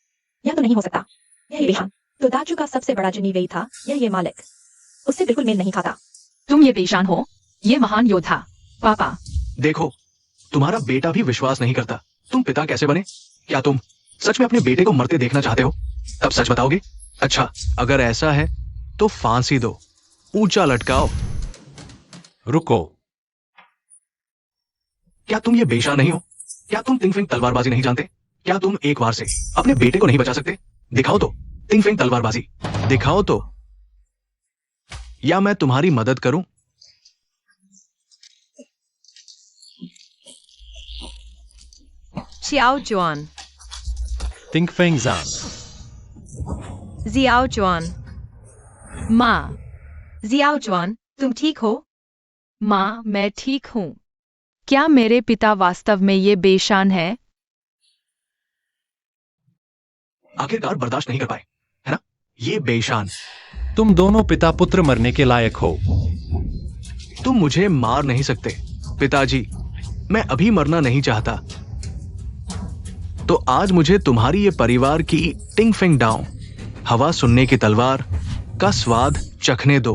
यह तो नहीं हो सकता। यह बेईशान तो दाचू का सबसे बड़ा जिन्नी वही था, या ये मालिक? उससे बिल्कुल मेल नहीं खाता। तुम ये बेईशान हो, ये महान योद्धा। पापा, देखो, तुम्हारा बेटा भी विश्वास नहीं करता। तुम पिता कैसे बने? क्या तुम सच में अपने बेटे को मरते देखना चाहते हो? तब सच बताओगे? अच्छा, अगर ऐसा है तो फांसी दो, ऊंचा लटकाओ। रुको, क्या तुम ये बेईशान नहीं हो? क्या तुम तिंगफेंग तलवारबाजी नहीं जानते? क्या तुम एक बार से अपने बेटे को नहीं बचा सकते? दिखाओ तो तिंगफेंग तलवारबाजी, दिखाओ तो। या मैं तुम्हारी मदद करूं? चियाओ जुआन। तिंगफेंग जान। जियाओ जुआन। माँ। जियाओ जुआन, तुम ठीक हो? माँ, मैं ठीक हूँ। क्या मेरे पिता वास्तव में ये बेशान है? आखिरकार बर्दाश्त नहीं कर पाए, है ना? ये बेईशान। तुम दोनों पिता पुत्र मरने के लायक हो। तुम मुझे मार नहीं सकते पिताजी। मैं अभी मरना नहीं चाहता। तो आज मुझे तुम्हारी ये परिवार की टिंगफेंग डाउ, हवा सुनने की तलवार का स्वाद चखने दो।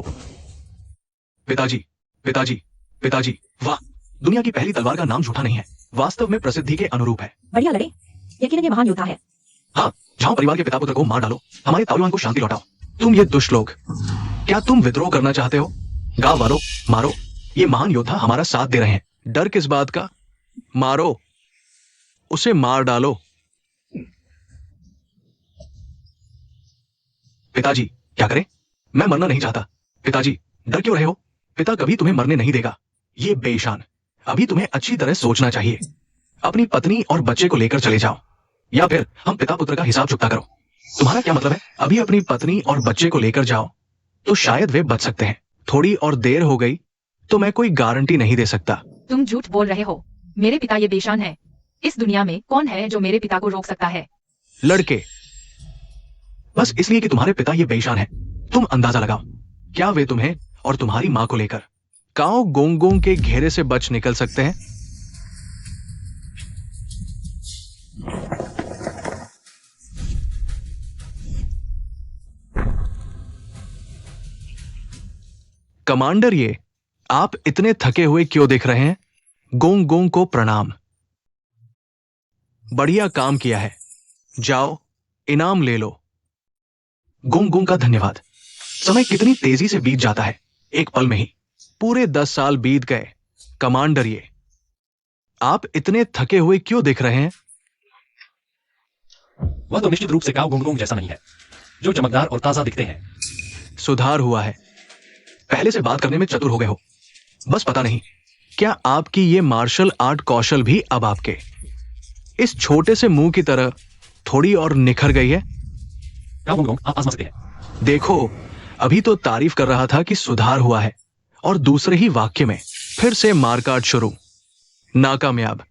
पिताजी, पिताजी, पिताजी, वाह! दुनिया की पहली तलवार का नाम झूठा नहीं है, वास्तव में प्रसिद्धि के अनुरूप है। बढ़िया लड़े। यकीनन ये महान योद्धा है। हाँ, जाओ परिवार के पिता पुत्र को मार डालो, हमारे ताओयुआन को शांति लौटाओ। तुम ये दुष्ट लोग, क्या तुम विद्रोह करना चाहते हो? गांव वालों, मारो। ये महान योद्धा हमारा साथ दे रहे हैं। डर किस बात का? मारो, उसे मार डालो। पिताजी, क्या करें? मैं मरना नहीं चाहता। पिताजी, डर क्यों रहे हो? पिता कभी तुम्हें मरने नहीं देगा। ये बेईशान, अभी तुम्हें अच्छी तरह सोचना चाहिए। अपनी पत्नी और बच्चे को लेकर चले जाओ, या फिर हम पिता पुत्र का हिसाब चुकता करो। तुम्हारा क्या मतलब है? अभी अपनी पत्नी और बच्चे को लेकर जाओ, तो शायद वे बच सकते हैं। थोड़ी और देर हो गई तो मैं कोई गारंटी नहीं दे सकता। तुम झूठ बोल रहे हो। मेरे पिता ये बेईशान है। इस दुनिया में कौन है जो मेरे पिता को रोक सकता है? लड़के, बस इसलिए कि तुम्हारे पिता ये बेईशान है, तुम अंदाजा लगाओ, क्या वे तुम्हें और तुम्हारी मां को लेकर काओ गोंगोंग के घेरे से बच निकल सकते हैं? कमांडर, ये आप इतने थके हुए क्यों दिख रहे हैं? गोंग गोंग को प्रणाम। बढ़िया काम किया है। जाओ, इनाम ले लो। गोंग गोंग का धन्यवाद। समय कितनी तेजी से बीत जाता है, एक पल में ही पूरे 10 साल बीत गए। कमांडर ये आप इतने थके हुए क्यों दिख रहे हैं? वह तो निश्चित रूप से काव गुंगगोंग जैसा नहीं है, जो चमकदार और ताजा दिखते हैं। सुधार हुआ है, पहले से बात करने में चतुर हो गए हो। बस पता नहीं क्या आपकी ये मार्शल आर्ट कौशल भी अब आपके इस छोटे से मुंह की तरह थोड़ी और निखर गई है? काव गुंगगोंग, आप आजमा सकते हैं। देखो, अभी तो तारीफ कर रहा था कि सुधार हुआ है और दूसरे ही वाक्य में फिर से मारकाट शुरू। नाकामयाब।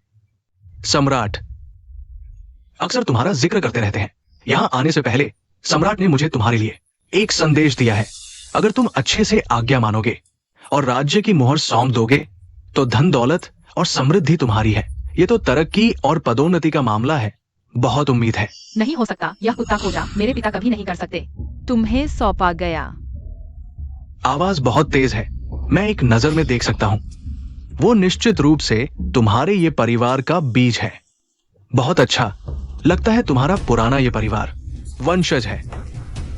सम्राट अक्सर तुम्हारा जिक्र करते रहते हैं। यहां आने से पहले सम्राट ने मुझे तुम्हारे लिए एक संदेश दिया है। अगर तुम अच्छे से आज्ञा मानोगे और राज्य की मोहर सौंप दोगे तो धन दौलत और समृद्धि तुम्हारी है। ये तो तरक्की और पदोन्नति का मामला है। बहुत उम्मीद है। नहीं हो सकता, यह कुत्ता खोजा मेरे पिता कभी नहीं कर सकते। तुम्हें सौंपा गया। आवाज बहुत तेज है, मैं एक नजर में देख सकता हूं। वो निश्चित रूप से तुम्हारे ये परिवार का बीज है। बहुत अच्छा, लगता है तुम्हारा पुराना ये परिवार वंशज है।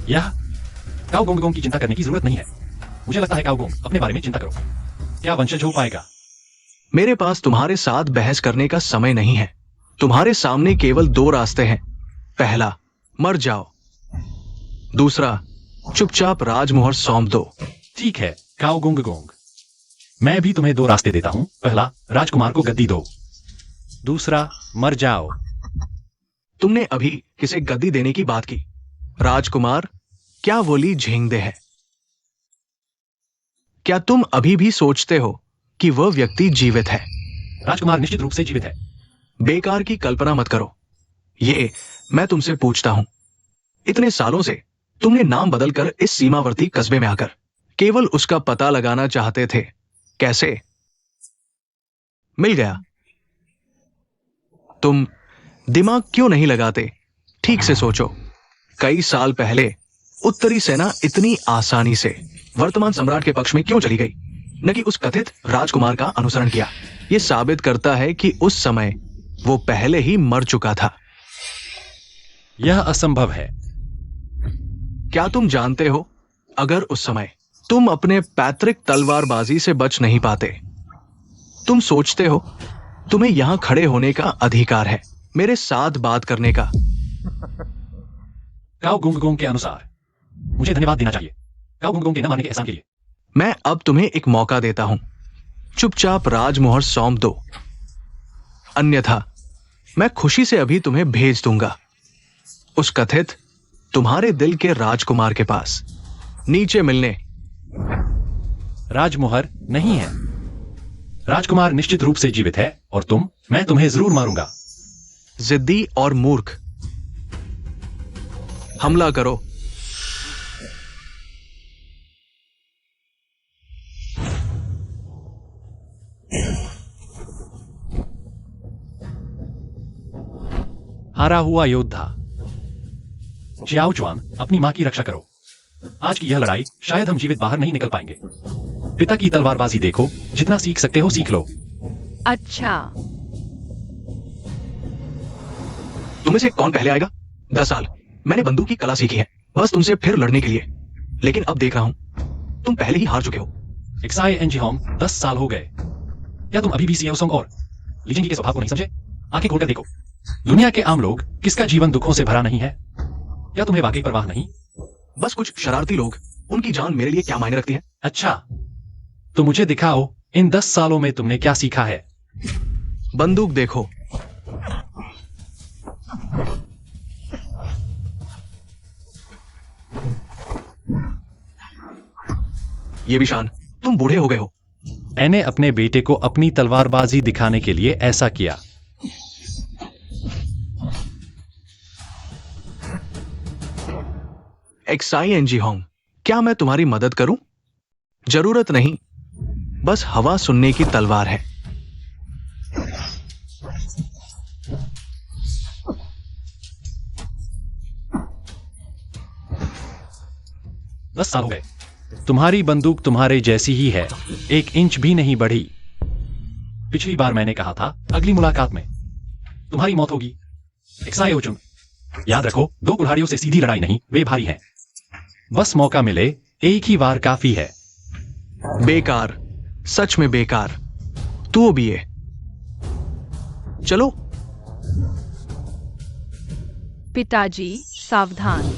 यह काव गुंगगोंग की चिंता करने की जरूरत नहीं है। मुझे लगता है काव गुंग, अपने बारे में चिंता करो। क्या वंशज हो पाएगा? मेरे पास तुम्हारे साथ बहस करने का समय नहीं है। तुम्हारे सामने केवल दो रास्ते हैं। पहला, मर जाओ। दूसरा, चुपचाप राजमोहर सौंप दो। ठीक है काव गुंगगोंग, मैं भी तुम्हें दो रास्ते देता हूं। पहला, राजकुमार को गद्दी दो। दूसरा, मर जाओ। तुमने अभी किसे गद्दी देने की बात की? राजकुमार क्या बोली झेंगदे है? क्या तुम अभी भी सोचते हो कि वह व्यक्ति जीवित है? राजकुमार निश्चित रूप से जीवित है। बेकार की कल्पना मत करो। ये मैं तुमसे पूछता हूं, इतने सालों से तुमने नाम बदलकर इस सीमावर्ती कस्बे में आकर केवल उसका पता लगाना चाहते थे। कैसे? मिल गया। तुम दिमाग क्यों नहीं लगाते? ठीक से सोचो। कई साल पहले उत्तरी सेना इतनी आसानी से वर्तमान सम्राट के पक्ष में क्यों चली गई, न कि उस कथित राजकुमार का अनुसरण किया? यह साबित करता है कि उस समय वो पहले ही मर चुका था। यह असंभव है। क्या तुम जानते हो, अगर उस समय तुम अपने पैतृक तलवारबाजी से बच नहीं पाते, तुम सोचते हो तुम्हें यहां खड़े होने का अधिकार है, मेरे साथ बात करने का? काव गुंगगोंग के अनुसार मुझे धन्यवाद देना चाहिए काव गुंगगोंग के न मानने के एहसान के लिए। मैं अब तुम्हें एक मौका देता हूं। चुपचाप राजमोहर सौंप दो, अन्यथा मैं खुशी से अभी तुम्हें भेज दूंगा उस कथित तुम्हारे दिल के राजकुमार के पास, नीचे मिलने। राजमोहर नहीं है। राजकुमार निश्चित रूप से जीवित है और मैं तुम्हें जरूर मारूंगा। जिद्दी और मूर्ख, हमला करो। हारा हुआ योद्धा। चियाओ चुआंग, अपनी मां की रक्षा करो। आज की यह लड़ाई शायद हम जीवित बाहर नहीं निकल पाएंगे। पिता की तलवारबाजी देखो, जितना सीख सकते हो सीख लो। अच्छा, तुम्हें से कौन पहले आएगा? 10 साल मैंने बंदूक की कला सीखी है, बस तुमसे फिर लड़ने के लिए। लेकिन अब देख रहा हूं तुम पहले ही हार चुके हो। एक्साई एनजीहोंग, 10 साल हो गए। क्या तुम अभी भी सियाओसोंग और लीजिंगी के स्वभाव को नहीं समझे? आंखें खोलकर देखो। दुनिया के आम लोग किसका जीवन दुखों से भरा नहीं है? क्या तुम्हें वाकई परवाह नहीं? बस कुछ शरारती लोग, उनकी जान मेरे लिए क्या मायने रखती है? अच्छा, तो मुझे दिखाओ इन 10 सालों में तुमने क्या सीखा है। बंदूक देखो। ये विशान, तुम बूढ़े हो गए हो। मैंने अपने बेटे को अपनी तलवारबाजी दिखाने के लिए ऐसा किया। एक्साई एनजीहोंग, क्या मैं तुम्हारी मदद करूं? जरूरत नहीं, बस हवा सुनने की तलवार है। दस साल हो गए। तुम्हारी बंदूक तुम्हारे जैसी ही है, 1 इंच भी नहीं बढ़ी। पिछली बार मैंने कहा था अगली मुलाकात में तुम्हारी मौत होगी। एक्साई ओचुंग, याद रखो, 2 कुल्हाड़ियों से सीधी लड़ाई नहीं, वे भारी हैं। बस मौका मिले, एक ही वार काफी है। बेकार, सच में बेकार। तू भी है। चलो। पिताजी सावधान।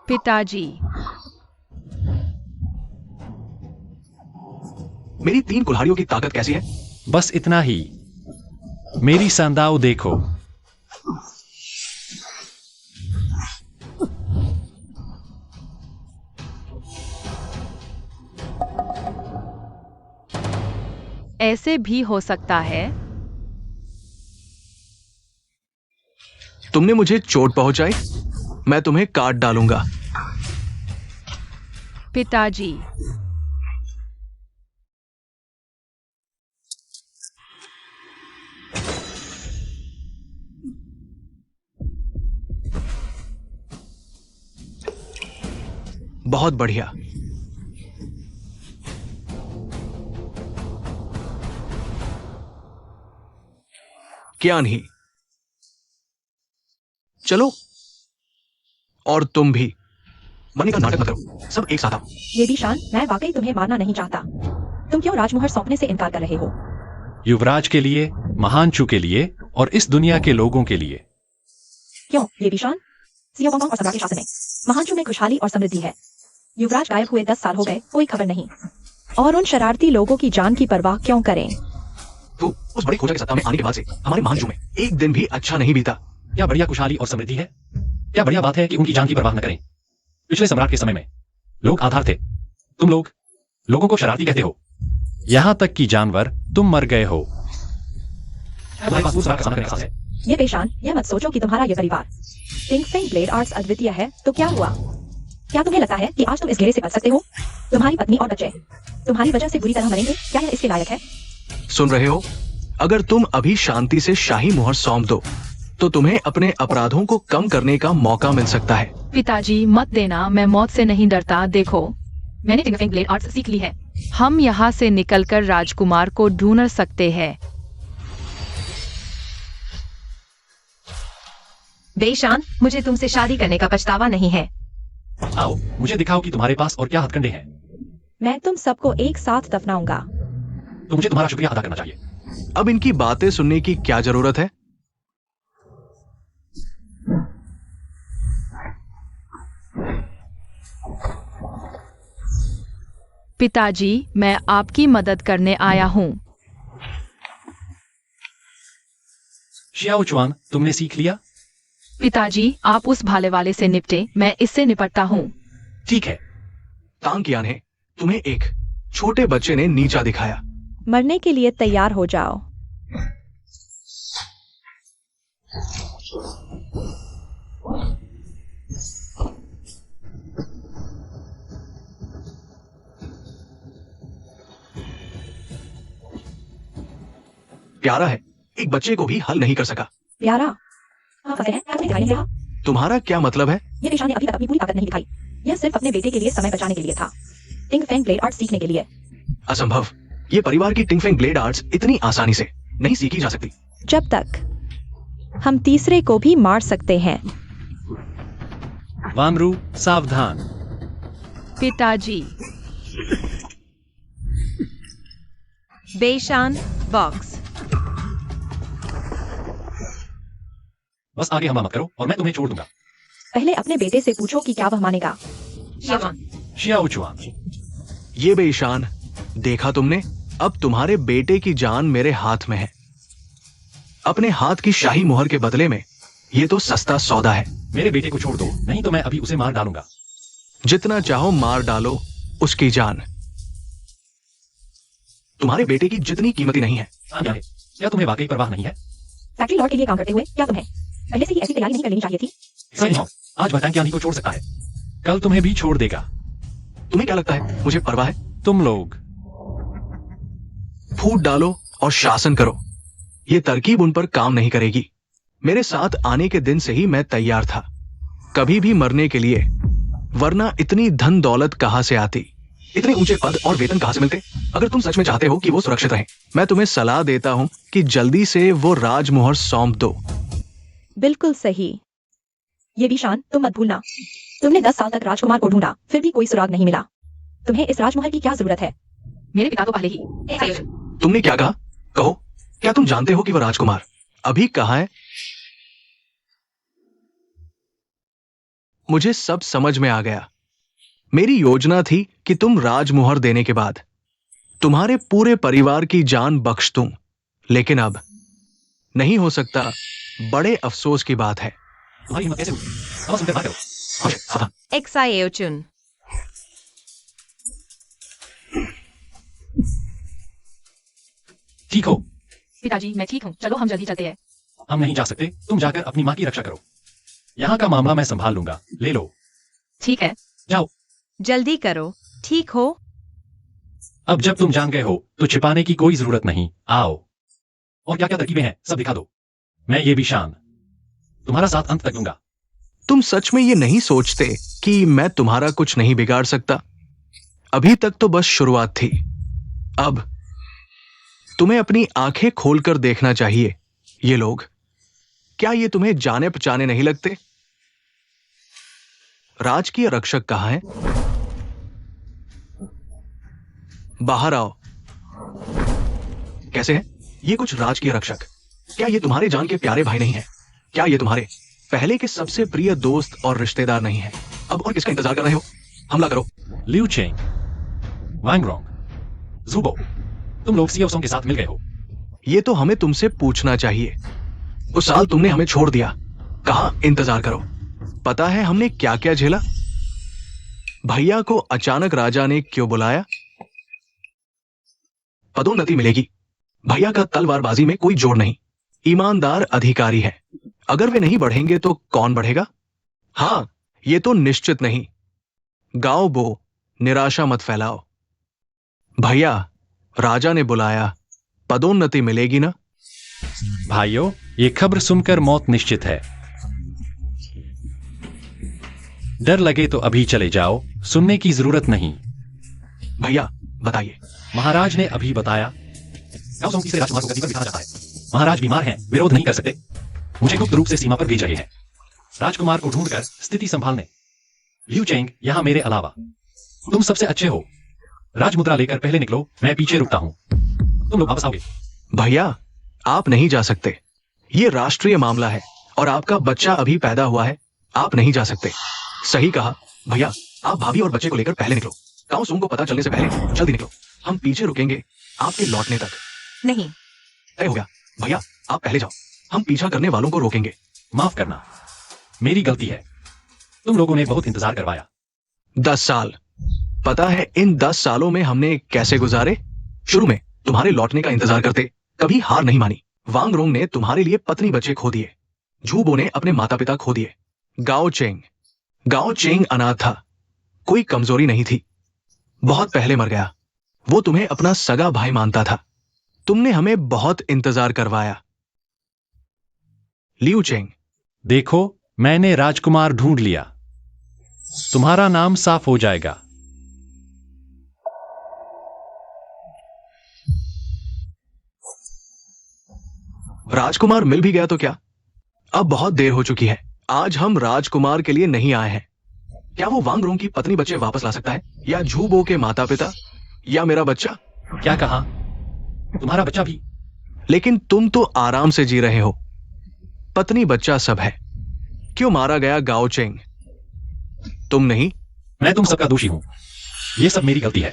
पिताजी मेरी 3 कुल्हाड़ियों की ताकत कैसी है? बस इतना ही। मेरी संदाव देखो। ऐसे भी हो सकता है। तुमने मुझे चोट पहुंचाई, मैं तुम्हें काट डालूंगा। पिताजी बहुत बढ़िया। क्या नहीं। चलो। और तुम भी। मरने का नाटक मत करो, सब एक साथ आओ। ये भी शान, मैं वाकई तुम्हें मारना नहीं चाहता। तुम क्यों राजमुहर सौंपने से इनकार कर रहे हो? युवराज के लिए, महानचू के लिए और इस दुनिया के लोगों के लिए। क्यों ये भी शान? सियोंगोंग और सम्राट के शासन में महानचू में खुशहाली और समृद्धि है। युवराज गायब हुए 10 साल हो गए, कोई खबर नहीं। और उन शरारती लोगों की जान की परवाह क्यों करें? तो उस बड़े खोजा की सत्ता में आने के बाद से हमारे महानचू में एक दिन भी अच्छा नहीं बीता। क्या बढ़िया खुशहाली और समृद्धि है। क्या बढ़िया बात है कि उनकी जान की परवाह न करें। पिछले सम्राट के समय में लोग आधार थे। तुम लोगों को शरारती कहते हो। यहां तक कि जानवर, तुम मर गए हो। तुम्हारे पास उस रात का सामना करने का एहसास है। ये बेशान, यह मत सोचो कि तुम्हारा ये परिवार टिंगफेंग ब्लेड आर्ट्स अद्वितीय है तो क्या हुआ? क्या तुम्हें लगता है कि आज तुम इस घेरे से बच सकते हो? तुम्हारी पत्नी और बच्चे तुम्हारी वजह से बुरी तरह मरेंगे। क्या यह इसके लायक है? सुन रहे हो? अगर तुम अभी शांति से शाही मुहर सौंप दो तो तुम्हें अपने अपराधों को कम करने का मौका मिल सकता है। पिताजी मत देना, मैं मौत से नहीं डरता। देखो मैंने टिंगफेंग ब्लेड आर्ट्स सीख ली है। हम यहाँ से निकलकर राजकुमार को ढूंढ सकते हैं। बेशान, मुझे तुमसे शादी करने का पछतावा नहीं है। आओ, मुझे दिखाओ कि तुम्हारे पास और क्या हथकंडे हैं। मैं तुम सबको एक साथ दफनाऊंगा। तो मुझे तुम्हारा शुक्रिया अदा करना चाहिए। अब इनकी बातें सुनने की क्या जरूरत है? पिताजी मैं आपकी मदद करने आया हूँ। शियाओ चुआन, तुमने सीख लिया? पिताजी आप उस भाले वाले से निपटे, मैं इससे निपटता हूँ। ठीक है। तांग कियान है, तुम्हें एक छोटे बच्चे ने नीचा दिखाया। मरने के लिए तैयार हो जाओ। प्यारा है, एक बच्चे को भी हल नहीं कर सका। प्यारा, हाँ फंसे हैं, तुम्हें दिखाई नहीं दे रहा? तुम्हारा क्या मतलब है? ये बेशान ने अभी तक अपनी पूरी ताकत नहीं दिखाई। यह सिर्फ अपने बेटे के लिए समय बचाने के लिए था। टिंगफेंग ब्लेड आर्ट्स सीखने के लिए। असंभव। ये परिवार की टिंगफेंग ब्लेड आर्ट्स इतनी आसानी से नहीं सीखी जा सकती। जब तक हम तीसरे को भी मार सकते हैं। वामरू सावधान। पिताजी बेशान बॉक्स। बस आगे हमला मत करो और मैं तुम्हें छोड़ दूंगा। पहले अपने बेटे से पूछो कि क्या वह मानेगा। शियाओ चुआन, ये बेईशान, देखा तुमने? अब तुम्हारे बेटे की जान मेरे हाथ में है। अपने हाथ की शाही मुहर के बदले में ये तो सस्ता सौदा है। मेरे बेटे को छोड़ दो, नहीं तो मैं अभी उसे मार डालूंगा। जितना चाहो मार डालो उसकी जान। तुम्हारे बेटे की जितनी कीमती नहीं है। क्या है? क्या तुम्हें वाकई परवाह नहीं है? फैक्ट्री लॉर्ड के लिए काम करते हुए क्या तुम्हें पहले से ही ऐसी तैयारी नहीं कर लेनी चाहिए थी? सही हो, आज वह टैंकियानी को छोड़ सकता है, कल तुम्हें भी छोड़ देगा। तुम्हें क्या लगता है मुझे परवाह है? तुम लोग फूट डालो और शासन करो। ये तरकीब उन पर काम नहीं करेगी। मेरे साथ आने के दिन से ही मैं तैयार था, कभी भी मरने के लिए, वरना इतनी धन दौलत कहां से आती, इतने ऊंचे पद और वेतन कहां से मिलते? अगर तुम सच में चाहते हो कि वो सुरक्षित रहें, मैं तुम्हें सलाह देता हूं कि जल्दी से वो राजमुहर सौंप दो। बिल्कुल सही। ये भी शान, तुम मत भूलना, तुमने 10 साल तक राजकुमार को ढूंढा, फिर भी कोई सुराग नहीं मिला। तुम्हें इस राजमुहर की क्या जरूरत है? मेरे पिता तो पहले ही तुमने क्या कहा? कहो, क्या तुम जानते हो कि वह राजकुमार अभी कहाँ है? मुझे सब समझ में आ गया। मेरी योजना थी कि तुम राजमुहर देने के बाद तुम्हारे पूरे परिवार की जान बख्श दूं, लेकिन अब नहीं हो सकता। बड़े अफसोस की बात है। तुम्हारी हिम्मत कैसे हुई? आवाज सुनकर बात करो। हाँ, सावधान। Exaiochun. ठीक हो? पिताजी मैं ठीक हूँ, चलो हम जल्दी चलते हैं। हम नहीं जा सकते, तुम जाकर अपनी माँ की रक्षा करो। यहाँ का मामला मैं संभाल लूंगा। ले लो, ठीक है। जाओ। जल्दी करो, ठीक हो? अब जब तुम जान गए हो तो छिपाने की कोई जरूरत नहीं। आओ, और क्या क्या तरकीबें हैं सब दिखा दो। मैं ये भी शान तुम्हारा साथ अंत तक दूंगा। तुम सच में ये नहीं सोचते कि मैं तुम्हारा कुछ नहीं बिगाड़ सकता? अभी तक तो बस शुरुआत थी। अब तुम्हें अपनी आंखें खोलकर देखना चाहिए। ये लोग, क्या ये तुम्हें जाने पहचाने नहीं लगते? राजकीय रक्षक कहाँ है? बाहर आओ। कैसे हैं ये कुछ राजकीय रक्षक? क्या ये तुम्हारे जान के प्यारे भाई नहीं है? क्या ये तुम्हारे पहले के सबसे प्रिय दोस्त और रिश्तेदार नहीं है? अब और किसका इंतजार कर रहे हो? हमला करो। लियू चेंग, वांगरोंग, ज़ुबो, तुम लोग सियोसों के साथ मिल गए हो। ये तो हमें तुमसे पूछना चाहिए। उस साल तुमने हमें छोड़ दिया। कहां इंतजार करो। पता है हमने क्या क्या झेला? भैया को अचानक राजा ने क्यों बुलाया? पदोन्नति मिलेगी। भैया का तलवारबाजी में कोई जोड़ नहीं। ईमानदार अधिकारी है। अगर वे नहीं बढ़ेंगे तो कौन बढ़ेगा? हाँ, ये तो निश्चित नहीं। गाओ बो, निराशा मत फैलाओ। भैया, राजा ने बुलाया, पदोन्नति मिलेगी ना? भाइयों, ये खबर सुनकर मौत निश्चित है। डर लगे तो अभी चले जाओ, सुनने की जरूरत नहीं। भैया बताइए। महाराज ने अभी बताया। गाओसोंग तीसरे राजकुमार को गद्दी पर बिठाना चाहता है। महाराज बीमार हैं, विरोध नहीं कर सकते। मुझे गुप्त रूप से सीमा पर भेज रहे हैं राजकुमार को ढूंढकर स्थिति संभालने। लियू चेंग यहाँ मेरे अलावा। तुम सबसे अच्छे हो। राजमुद्रा लेकर पहले निकलो, मैं पीछे रुकता हूं। तुम लोग वापस आओगे। भैया, आप नहीं जा सकते। ये राष्ट्रीय मामला है और आपका बच्चा अभी पैदा हुआ है। आप नहीं जा सकते। सही कहा भैया, आप भाभी और बच्चे को लेकर पहले निकलो। गाओसोंग को पता चलने से पहले जल्दी निकलो। हम पीछे रुकेंगे आपके लौटने तक। नहीं, तय हो गया। भैया, आप पहले जाओ। हम पीछा करने वालों को रोकेंगे। माफ करना, मेरी गलती है। तुम लोगों ने बहुत इंतजार करवाया। 10 साल। पता है इन 10 सालों में हमने कैसे गुजारे? शुरू में तुम्हारे लौटने का इंतजार करते, कभी हार नहीं मानी। वांगरोंग ने तुम्हारे लिए पत्नी बच्चे खो दिए। झूबो ने अपने माता पिता खो दिए। गाओ चेंग अनाथ था। कोई कमजोरी नहीं थी। बहुत पहले मर गया। वो तुम्हें अपना सगा भाई मानता था। तुमने हमें बहुत इंतजार करवाया। लियू चेंग, देखो, मैंने राजकुमार ढूंढ लिया। तुम्हारा नाम साफ हो जाएगा। राजकुमार मिल भी गया तो क्या? अब बहुत देर हो चुकी है। आज हम राजकुमार के लिए नहीं आए हैं। क्या वो वांगरोंग की पत्नी बच्चे वापस ला सकता है, या झूबो के माता पिता, या मेरा बच्चा? क्या कहा? तुम्हारा बच्चा भी? लेकिन तुम तो आराम से जी रहे हो। पत्नी बच्चा सब है। क्यों मारा गया गाओ चेंग? तुम नहीं। मैं तुम सबका दोषी हूं। ये सब मेरी गलती है।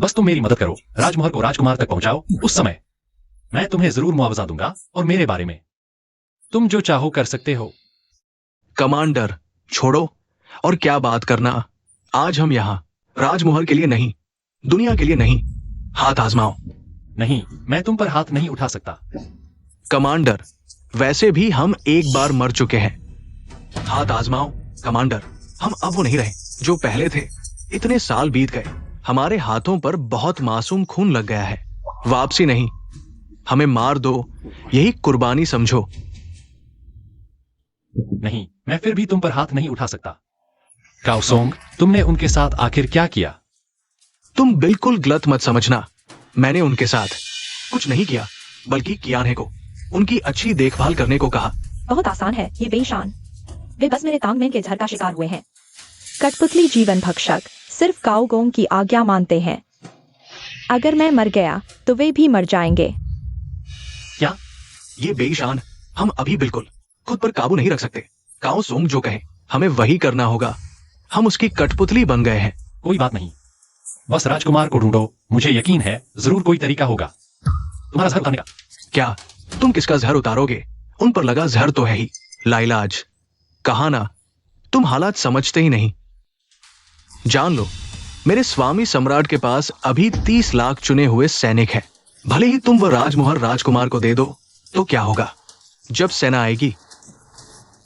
बस तुम मेरी मदद करो, राजमुहर को राजकुमार तक पहुंचाओ। उस समय मैं तुम्हें जरूर मुआवजा दूंगा और मेरे बारे में तुम जो चाहो कर सकते हो। कमांडर, छोड़ो और क्या बात करना। आज हम यहां राजमुहर के लिए नहीं, दुनिया के लिए नहीं। हाथ आजमाओ। नहीं, मैं तुम पर हाथ नहीं उठा सकता। कमांडर, वैसे भी हम एक बार मर चुके हैं। हाथ आजमाओ कमांडर। हम अब वो नहीं रहे जो पहले थे। इतने साल बीत गए, हमारे हाथों पर बहुत मासूम खून लग गया है। वापसी नहीं, हमें मार दो, यही कुर्बानी समझो। नहीं, मैं फिर भी तुम पर हाथ नहीं उठा सकता। गाओसोंग, तुमने उनके साथ आखिर क्या किया? तुम बिल्कुल गलत मत समझना। मैंने उनके साथ कुछ नहीं किया, बल्कि कियाने को उनकी अच्छी देखभाल करने को कहा। बहुत आसान है ये बेईशान। वे बस मेरे तांगमेन के झर का शिकार हुए हैं। कठपुतली जीवन भक्षक सिर्फ गाओगोंग की आज्ञा मानते हैं। अगर मैं मर गया तो वे भी मर जाएंगे। क्या? ये बेईशान, हम अभी बिल्कुल खुद पर काबू नहीं रख सकते। काओ सोंग जो कहे हमें वही करना होगा। हम उसकी कठपुतली बन गए हैं। कोई बात नहीं, बस राजकुमार को ढूंढो। मुझे यकीन है जरूर कोई तरीका होगा तुम्हारा जहर उतारने का। क्या तुम किसका जहर उतारोगे? उन पर लगा जहर तो है ही। लाइलाज, कहा ना, तुम हालात समझते ही नहीं। जान लो, मेरे स्वामी सम्राट के पास अभी 30 लाख चुने हुए सैनिक हैं। भले ही तुम वह राजमुहर राजकुमार को दे दो तो क्या होगा? जब सेना आएगी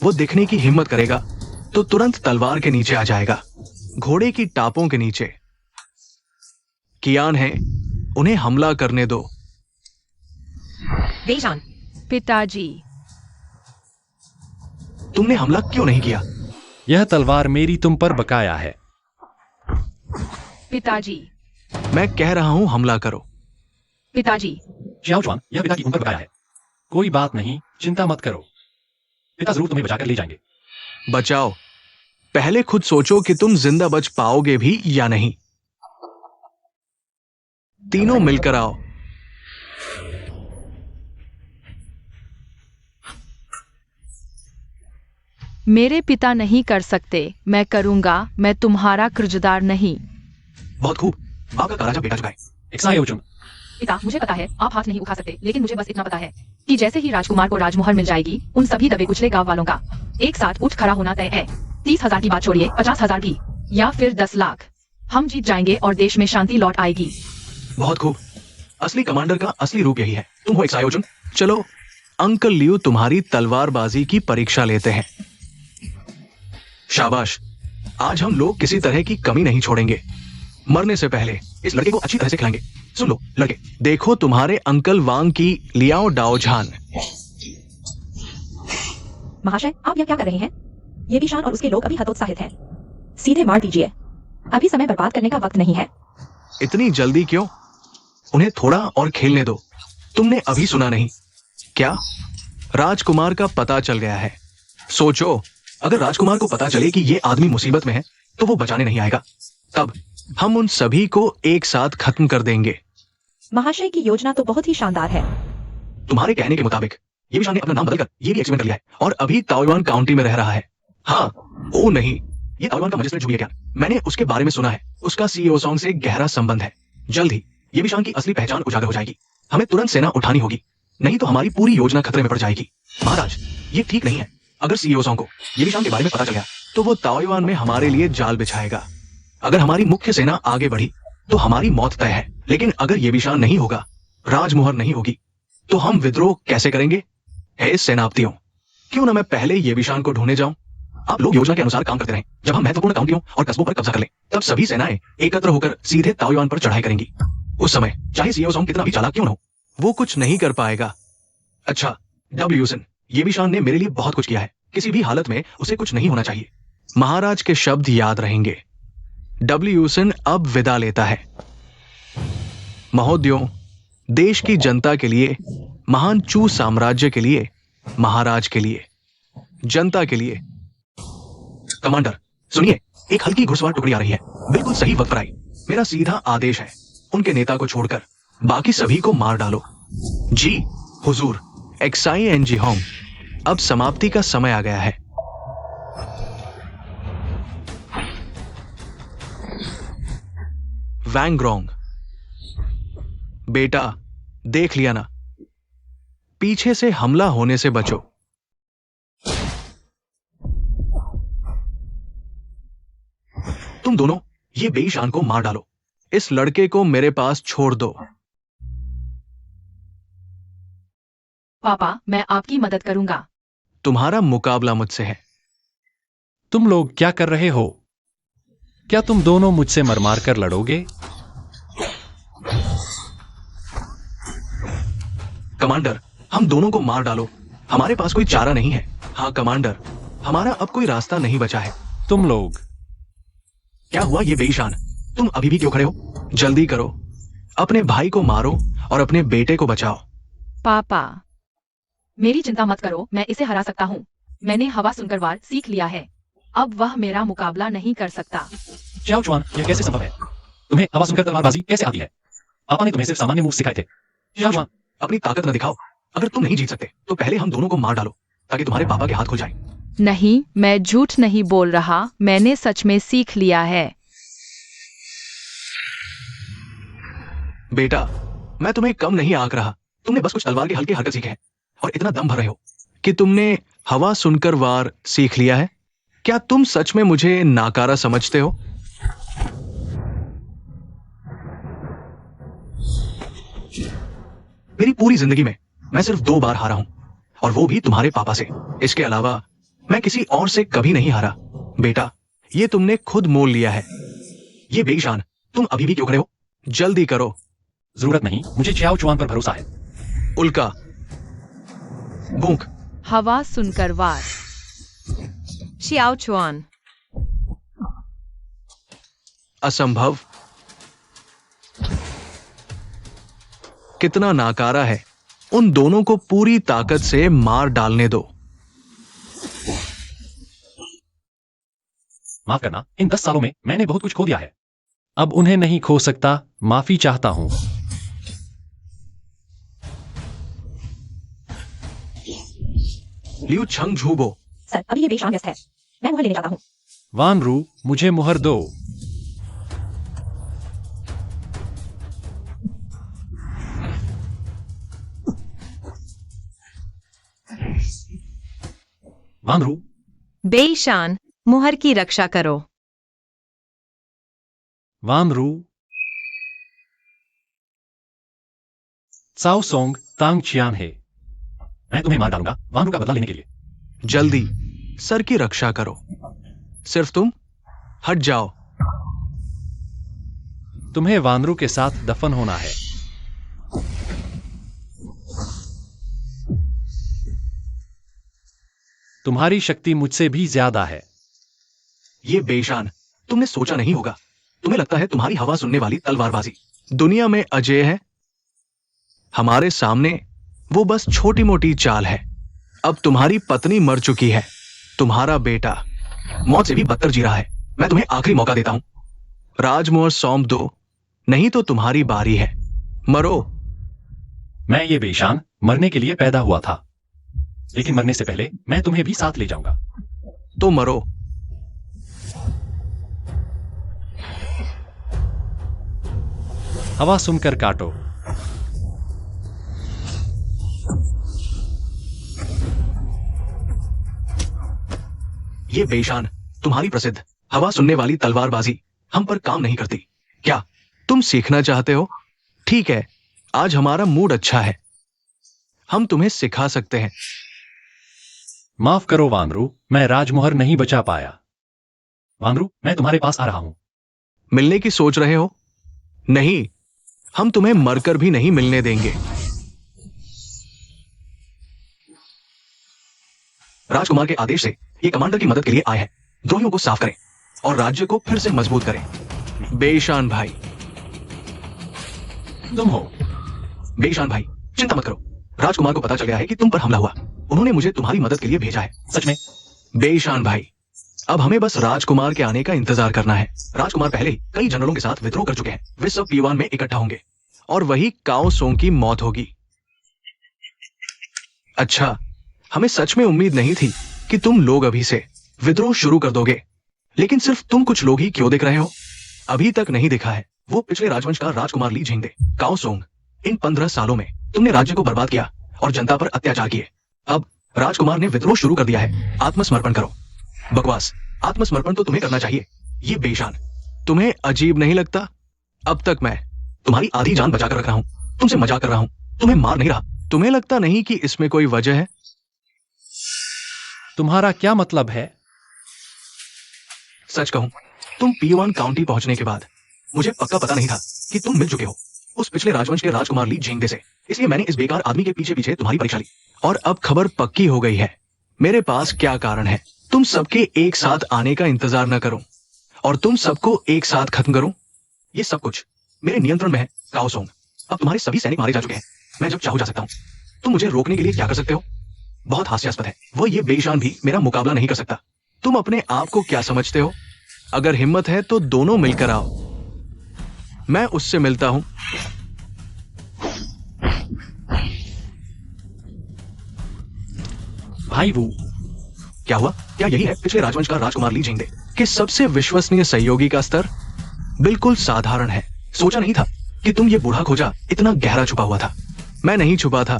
वो दिखने की हिम्मत करेगा तो तुरंत तलवार के नीचे आ जाएगा, घोड़े की टापों के नीचे। कियान है, उन्हें हमला करने दो। बेईशान, पिताजी, तुमने हमला क्यों नहीं किया? यह तलवार मेरी तुम पर बकाया है। पिताजी, मैं कह रहा हूं हमला करो। पिताजी, xiaochuan, यह पिता की उन पर बकाया है। कोई बात नहीं, चिंता मत करो, पिता जरूर तुम्हें बचाकर ले जाएंगे। बचाओ, पहले खुद सोचो कि तुम जिंदा बच पाओगे भी या नहीं। तीनों मिलकर आओ। मेरे पिता नहीं कर सकते, मैं करूंगा। मैं तुम्हारा कर्जदार नहीं। बहुत खूब, आपका काराजा बेटा चुका है। Xiaochuan, पिता, मुझे पता है आप हाथ नहीं उठा सकते, लेकिन मुझे बस इतना पता है कि जैसे ही राजकुमार को राजमुहर मिल जाएगी, उन सभी दबे कुचले गांव वालों का एक साथ उठ खड़ा होना तय है। 30,000 की बात छोड़िए, 50,000 भी, या फिर 10 लाख। हम जीत जाएंगे और देश में शांति लौट आएगी। बहुत खूब, असली कमांडर का असली रूप यही है। तुम हो एक सायोजुन। चलो, अंकल लियू तुम्हारी तलवारबाजी की परीक्षा लेते हैं। शाबाश, आज हम लोग किसी तरह की कमी नहीं छोड़ेंगे। मरने से पहले इस लड़के को अच्छी तरह से खिलाएंगे। सुन लो लड़के, देखो तुम्हारे अंकल वांग की लियाओ डाओझान। महाशय, आप यह क्या कर रहे हैं? ये भी शान और उसके लोग अभी हतोत्साहित हैं। सीधे मार दीजिए, अभी समय बर्बाद करने का वक्त नहीं है। इतनी जल्दी क्यों? उन्हें थोड़ा और खेलने दो। तुमने अभी सुना नहीं क्या? राजकुमार का पता चल गया है। सोचो, अगर राजकुमार को पता चले कि ये आदमी मुसीबत में है तो वो बचाने नहीं आएगा। तब हम उन सभी को एक साथ खत्म कर देंगे। महाशय की योजना तो बहुत ही शानदार है। तुम्हारे कहने के मुताबिक ये भी शान ने अपना नाम बदलकर ये भी एक्सपेरिमेंट कर लिया है और अभी ताइवान काउंटी में रह रहा है। हाँ, ओ नहीं, ये ताइवान का मजिस्ट्रेट जूलिया, मैंने उसके बारे में सुना है। उसका सीईओ सॉन्ग से गहरा संबंध है। जल्द ही ये भी शान की असली पहचान उजागर हो जाएगी। हमें तुरंत सेना उठानी होगी, नहीं तो हमारी पूरी योजना खतरे में पड़ जाएगी। महाराज, ये ठीक नहीं है। अगर सीईओ सॉन्ग को ये भी शान के बारे में पता चल गया तो वो ताइवान में हमारे लिए जाल बिछाएगा। अगर हमारी मुख्य सेना आगे बढ़ी तो हमारी मौत तय है। लेकिन अगर ये भी शान नहीं होगा, राजमुहर नहीं होगी, तो हम विद्रोह कैसे करेंगे? हे सेनापतियों, क्यों ना मैं पहले ये विशान को ढूंढने जाऊं? आप लोग योजना के अनुसार काम करते रहें। जब हम महत्वपूर्ण काउंटियों और कस्बों पर कब्जा कर लें, तब सभी सेनाएं एकत्र होकर सीधे ताइवान पर चढ़ाई करेंगी। उस समय चाहे सीईओ सॉन्ग कितना भी चालाक क्यों न हो, वो कुछ नहीं कर पाएगा। अच्छा डब्ल्यूसन, ये विशान ने मेरे लिए बहुत कुछ किया है। किसी भी हालत में उसे कुछ नहीं होना चाहिए। महाराज के शब्द याद रहेंगे। डब्ल्यूसन अब विदा लेता है। महोदयों, देश की जनता के लिए, महान चू साम्राज्य के लिए, महाराज के लिए, जनता के लिए। कमांडर सुनिए, एक हल्की घुड़सवार टुकड़ी आ रही है, बिल्कुल सही वक्त पर आई। मेरा सीधा आदेश है, उनके नेता को छोड़कर बाकी सभी को मार डालो। जी हुजूर। एक्साई एनजी होंग, अब समाप्ति का समय आ गया है। वैंग्रोंग, बेटा देख लिया ना, पीछे से हमला होने से बचो। तुम दोनों ये बेईशान को मार डालो। इस लड़के को मेरे पास छोड़ दो। पापा, मैं आपकी मदद करूंगा। तुम्हारा मुकाबला मुझसे है। तुम लोग क्या कर रहे हो? क्या तुम दोनों मुझसे मर कर लड़ोगे? कमांडर, हम दोनों को मार डालो, हमारे पास कोई चारा नहीं है। हाँ कमांडर, हमारा अब कोई रास्ता नहीं बचा है। तुम लोग क्या हुआ ये बेईशान? तुम अभी भी क्यों खड़े हो? जल्दी करो, अपने भाई को मारो और अपने बेटे को बचाओ। पापा, मेरी चिंता मत करो, मैं इसे हरा सकता हूँ। मैंने हवा सुनकर वार सीख लिया है। अब वह मेरा मुकाबला नहीं कर सकता। xiaochuan, यह कैसे संभव है? तुम्हें हवा सुनकर तलवारबाजी कैसे आती है? पापा ने तुम्हें सिर्फ सामान्य मूव सिखाए थे। शाहजहां, अपनी ताकत न दिखाओ। अगर तुम नहीं जीत सकते तो पहले हम दोनों को मार डालो ताकि तुम्हारे पापा के हाथ खुल जाए। नहीं, मैं झूठ नहीं बोल रहा, मैंने सच में सीख लिया है। बेटा, मैं तुम्हें कम नहीं आंक रहा। तुमने बस कुछ तलवार के हल्के हरकत सीखे हैं और इतना दम भर रहे हो कि तुमने हवा सुनकर वार सीख लिया है। क्या तुम सच में मुझे नाकारा समझते हो? मेरी पूरी जिंदगी में मैं सिर्फ 2 बार हारा हूं और वो भी तुम्हारे पापा से। इसके अलावा मैं किसी और से कभी नहीं हारा। बेटा, ये तुमने खुद मोल लिया है। ये बेईशान, तुम अभी भी क्यों खड़े हो? जल्दी करो। जरूरत नहीं, मुझे च्याओ चुआन पर भरोसा है। उल्का, भूख, हवा सुनकर वार। Xiao Chuan. असंभव। कितना नाकारा है। उन दोनों को पूरी ताकत से मार डालने दो। माफ करना, इन 10 सालों में मैंने बहुत कुछ खो दिया है। अब उन्हें नहीं खो सकता, माफी चाहता हूं। लियू छंग झूबो। सर, अभी ये बेईशान व्यस्त है। मैं मुहर लेने जाता हूँ। वान रू, मुझे मुहर दो। वान रू, Beishan, मुहर की रक्षा करो। वान रू, चाओ सोंग तांग चियान है। मैं तुम्हें मार डालूंगा वान रू का बदला लेने के लिए। जल्दी सर की रक्षा करो। सिर्फ तुम हट जाओ। तुम्हें वानरू के साथ दफन होना है। तुम्हारी शक्ति मुझसे भी ज्यादा है। ये बेईशान, तुमने सोचा नहीं होगा। तुम्हें लगता है तुम्हारी हवा सुनने वाली तलवारबाजी दुनिया में अजेय है। हमारे सामने वो बस छोटी मोटी चाल है। अब तुम्हारी पत्नी मर चुकी है, तुम्हारा बेटा मौत से भी बदतर जी रहा है। मैं तुम्हें आखिरी मौका देता हूं। राजमोहर सौंप दो, नहीं तो तुम्हारी बारी है। मरो। मैं ये बेईशान मरने के लिए पैदा हुआ था, लेकिन मरने से पहले मैं तुम्हें भी साथ ले जाऊंगा। तो मरो। हवा सुनकर काटो। ये बेईशान, तुम्हारी प्रसिद्ध हवा सुनने वाली तलवारबाजी हम पर काम नहीं करती। क्या तुम सीखना चाहते हो? ठीक है, आज हमारा मूड अच्छा है, हम तुम्हें सिखा सकते हैं। माफ करो वानरू, मैं राजमोहर नहीं बचा पाया। वानरू, मैं तुम्हारे पास आ रहा हूं। मिलने की सोच रहे हो? नहीं, हम तुम्हें मरकर भी नहीं मिलने देंगे। राजकुमार के आदेश से ये कमांडर की मदद के लिए आए हैं। द्रोहियों को साफ करें और राज्य को फिर से मजबूत करें। बेईशान भाई। तुम हो? बेईशान भाई, चिंता मत करो। राजकुमार को पता चल गया है कि तुम पर हमला हुआ। उन्होंने मुझे तुम्हारी मदद के लिए भेजा है। सच में? बेईशान भाई, अब हमें बस राजकुमार के आने का इंतजार करना है। राजकुमार पहले ही कई जनरलों के साथ विद्रोह कर चुके हैं। वे सब पीवान में इकट्ठा होंगे और वही काओ सोंग की मौत होगी। अच्छा, हमें सच में उम्मीद नहीं थी कि तुम लोग अभी से विद्रोह शुरू कर दोगे। लेकिन सिर्फ तुम कुछ लोग ही क्यों दिख रहे हो? अभी तक नहीं दिखा है वो पिछले राजवंश का राजकुमार ली झिंगदे, काओ सोंग। इन 15 सालों में तुमने राज्य को बर्बाद किया और जनता पर अत्याचार किए। अब राजकुमार ने विद्रोह शुरू कर दिया है। आत्मसमर्पण करो। बकवास, आत्मसमर्पण तो तुम्हें करना चाहिए। ये बेईशान, तुम्हें अजीब नहीं लगता? अब तक मैं तुम्हारी आधी जान बचाकर रख रहा हूं, तुमसे मजाक कर रहा हूं, तुम्हें मार नहीं रहा। तुम्हें लगता नहीं कि इसमें कोई वजह है? तुम्हारा क्या मतलब है? सच कहूं, तुम पीवान काउंटी पहुंचने के बाद मुझे पक्का पता नहीं था कि तुम मिल चुके हो उस पिछले राजवंश के राजकुमार ली झिंगदे से। इसलिए मैंने इस बेकार आदमी के पीछे पीछे तुम्हारी परीक्षा ली और अब खबर पक्की हो गई है। मेरे पास क्या कारण है तुम सबके एक साथ आने का इंतजार न करूं और तुम सबको एक साथ खत्म करूं? ये सब कुछ मेरे नियंत्रण में है काओ सोंग। अब तुम्हारे सभी सैनिक मारे जा चुके हैं। मैं जब चाहूं जा सकता हूं। तुम मुझे रोकने के लिए क्या कर सकते हो? बहुत हास्यास्पद है, वो ये बेईशान भी मेरा मुकाबला नहीं कर सकता। तुम अपने आप को क्या समझते हो? अगर हिम्मत है तो दोनों मिलकर आओ। मैं उससे मिलता हूं भाई वो क्या हुआ? क्या यही है पिछले राजवंश का राजकुमार ली जिंगदे कि सबसे विश्वसनीय सहयोगी का स्तर? बिल्कुल साधारण है। सोचा नहीं था कि तुम ये बूढ़ा खोजा इतना गहरा छुपा हुआ था। मैं नहीं छुपा था,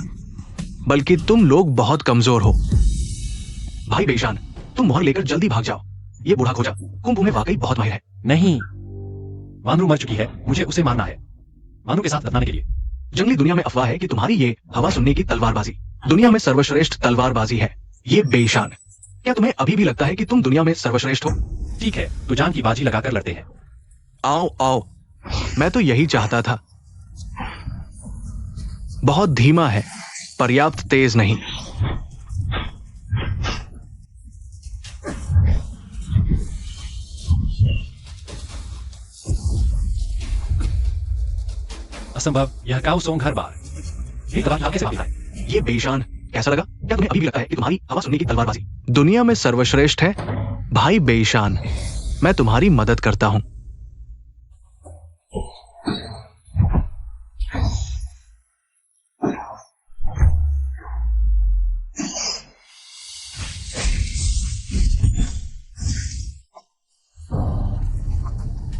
बल्कि तुम लोग बहुत कमजोर हो। भाई बेईशान, तुम मोहर लेकर जल्दी भाग जाओ। ये बूढ़ा खोजा कुंभ में वाकई बहुत माहिर है। नहीं, वानरू मर चुकी है, मुझे उसे मारना है वानरू के साथ दफनाने के लिए। जंगली दुनिया में अफवाह है कि तुम्हारी ये हवा सुनने की तलवारबाजी दुनिया में सर्वश्रेष्ठ तलवारबाजी है। ये बेईशान, क्या तुम्हें अभी भी लगता है कि तुम दुनिया में सर्वश्रेष्ठ हो? ठीक है, तो जान की बाजी लगाकर लड़ते हैं। आओ आओ, मैं तो यही चाहता था। बहुत धीमा है, पर्याप्त तेज नहीं। असंभव, यह काऊ सोंग हर बार ये तलवार यहाँ कैसे भागता है? ये बेईशान, कैसा लगा? क्या तुम्हें अभी भी लगता है कि तुम्हारी हवा सुनने की तलवारबाजी दुनिया में सर्वश्रेष्ठ है? भाई बेईशान, मैं तुम्हारी मदद करता हूं।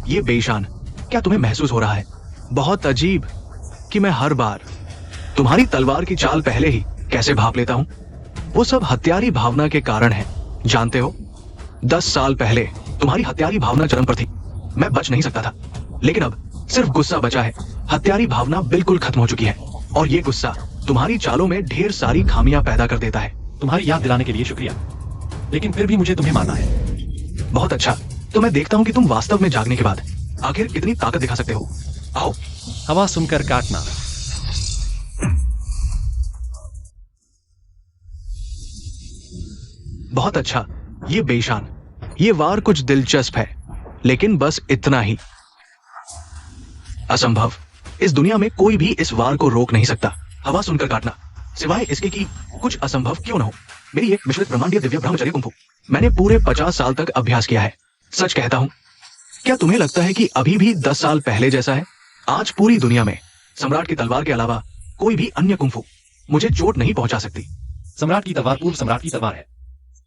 ये बेईशान, क्या तुम्हें महसूस हो रहा है बहुत अजीब कि मैं हर बार तुम्हारी तलवार की चाल पहले ही कैसे भाप लेता हूं? वो सब हत्यारी भावना के कारण है। जानते हो, 10 साल पहले तुम्हारी हत्यारी भावना चरम पर थी। मैं बच नहीं सकता था, लेकिन अब सिर्फ गुस्सा बचा है। हत्यारी भावना बिल्कुल खत्म हो चुकी है, और ये गुस्सा तुम्हारी चालों में ढेर सारी खामियां पैदा कर देता है। तुम्हारी याद दिलाने के लिए शुक्रिया, लेकिन फिर भी मुझे तुम्हें मारना है। बहुत अच्छा, तो मैं देखता हूं कि तुम वास्तव में जागने के बाद आखिर कितनी ताकत दिखा सकते हो। आओ। हवा सुनकर काटना। बहुत अच्छा, ये बेईशान, ये वार कुछ दिलचस्प है, लेकिन बस इतना ही। असंभव, इस दुनिया में कोई भी इस वार को रोक नहीं सकता। हवा सुनकर काटना, सिवाय इसके कि कुछ असंभव क्यों न हो। मेरी एक मिश्रित ब्रह्मांडीय दिव्य ब्रह्मचर्य कुंफू मैंने पूरे 50 साल तक अभ्यास किया है। सच कहता हूं, क्या तुम्हें लगता है कि अभी भी 10 साल पहले जैसा है? आज पूरी दुनिया में सम्राट की तलवार के अलावा कोई भी अन्य कुंफू मुझे चोट नहीं पहुंचा सकती। सम्राट की तलवार पूर्व सम्राट की तलवार है।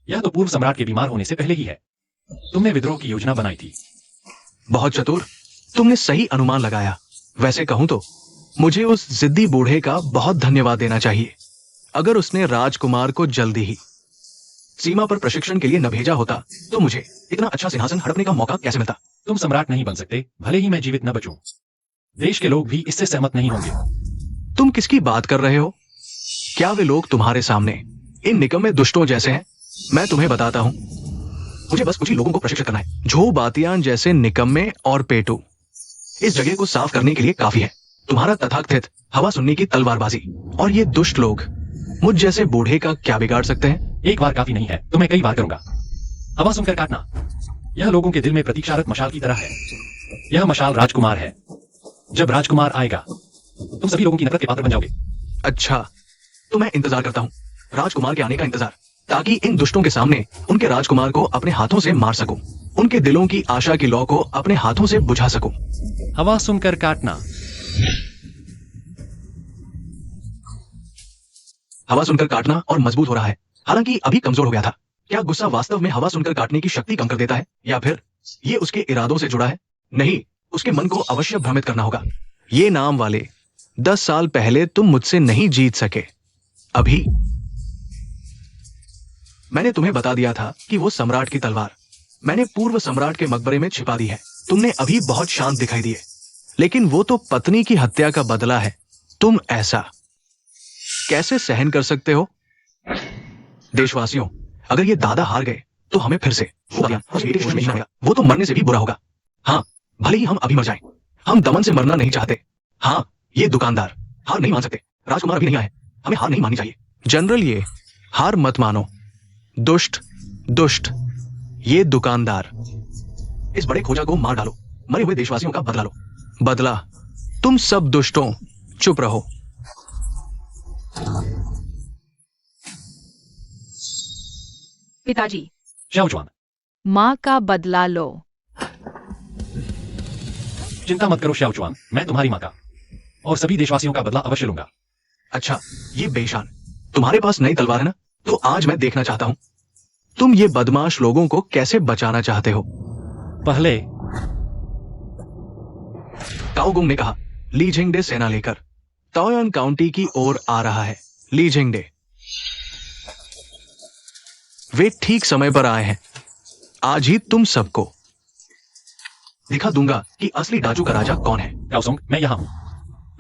यह तो पूर्व सम्राट के बीमार होने से पहले ही है। तुमने विद्रोह की योजना बनाई थी। बहुत चतुर, तुमने सही अनुमान लगाया। वैसे कहूं तो मुझे उस जिद्दी बूढ़े का बहुत धन्यवाद देना चाहिए। अगर उसने राजकुमार को जल्दी ही सीमा पर प्रशिक्षण के लिए न भेजा होता तो मुझे इतना अच्छा सिंहासन हड़पने का मौका कैसे मिलता? तुम सम्राट नहीं बन सकते, भले ही मैं जीवित न बचूं। देश के लोग भी इससे सहमत नहीं होंगे। तुम किसकी बात कर रहे हो? क्या वे लोग तुम्हारे सामने इन निकम्मे दुष्टों जैसे हैं? मैं तुम्हें बताता हूं, मुझे बस कुछ ही लोगों को प्रशिक्षित करना है। झो बातियान जैसे निकम्मे और पेटू इस जगह को साफ करने के लिए काफी है। तुम्हारा तथाकथित हवा सुनने की तलवारबाजी और ये दुष्ट लोग मुझ जैसे बूढ़े का क्या बिगाड़ सकते हैं? एक बार काफी नहीं है, तो मैं कई बार करूंगा। हवा सुनकर काटना, यह लोगों के दिल में प्रतीक्षारत मशाल की तरह है। यह मशाल राजकुमार है। जब राजकुमार आएगा, तुम सभी लोगों की नफरत के पात्र बन जाओगे। अच्छा, तो मैं इंतजार करता हूँ राजकुमार के आने का इंतजार, ताकि इन दुष्टों के सामने उनके राजकुमार को अपने हाथों से मार सकूं, उनके दिलों की आशा की लौ को अपने हाथों से बुझा सकूं। हवा सुनकर काटना। हवा सुनकर काटना और मजबूत हो रहा है, हालांकि अभी कमजोर हो गया था। क्या गुस्सा वास्तव में हवा सुनकर काटने की शक्ति कम कर देता है, या फिर ये उसके इरादों से जुड़ा है? नहीं, उसके मन को अवश्य भ्रमित करना होगा। ये नाम वाले 10 साल पहले तुम मुझसे नहीं जीत सके। अभी मैंने तुम्हें बता दिया था कि वो सम्राट की तलवार मैंने पूर्व सम्राट के मकबरे में छिपा दी है। तुमने अभी बहुत शांत दिखाई दिए, लेकिन वो तो पत्नी की हत्या का बदला है। तुम ऐसा कैसे सहन कर सकते हो? देशवासियों, अगर ये दादा हार गए तो हमें फिर से वो तो मरने से भी बुरा होगा। हाँ, भले ही हम अभी मर जाएं, हम दमन से मरना नहीं चाहते। हाँ, ये दुकानदार हार नहीं मान सकते। राजकुमार अभी नहीं आए, हमें हार नहीं माननी चाहिए। जनरल, ये हार मत मानो। दुष्ट दुष्ट, ये दुकानदार, इस बड़े खोजा को मार डालो। मरे हुए देशवासियों का बदला लो। बदला? तुम सब दुष्टों, चुप रहो। पिताजी, शाओजुआन, माँ का बदला लो। चिंता मत करो शाओजुआन, मैं तुम्हारी माँ का और सभी देशवासियों का बदला अवश्य लूंगा। अच्छा, ये बेईशान, तुम्हारे पास नई तलवार है ना? तो आज मैं देखना चाहता हूं तुम ये बदमाश लोगों को कैसे बचाना चाहते हो। पहले काओगुंग ने कहा। ली झिंगडे सेना लेकर ताओयान काउंटी की ओर आ रहा है। ली झिंगडे, वे ठीक समय पर आए हैं। आज ही तुम सबको दिखा दूंगा कि असली डाचू का राजा कौन है। काओसोंग, मैं यहाँ हूँ।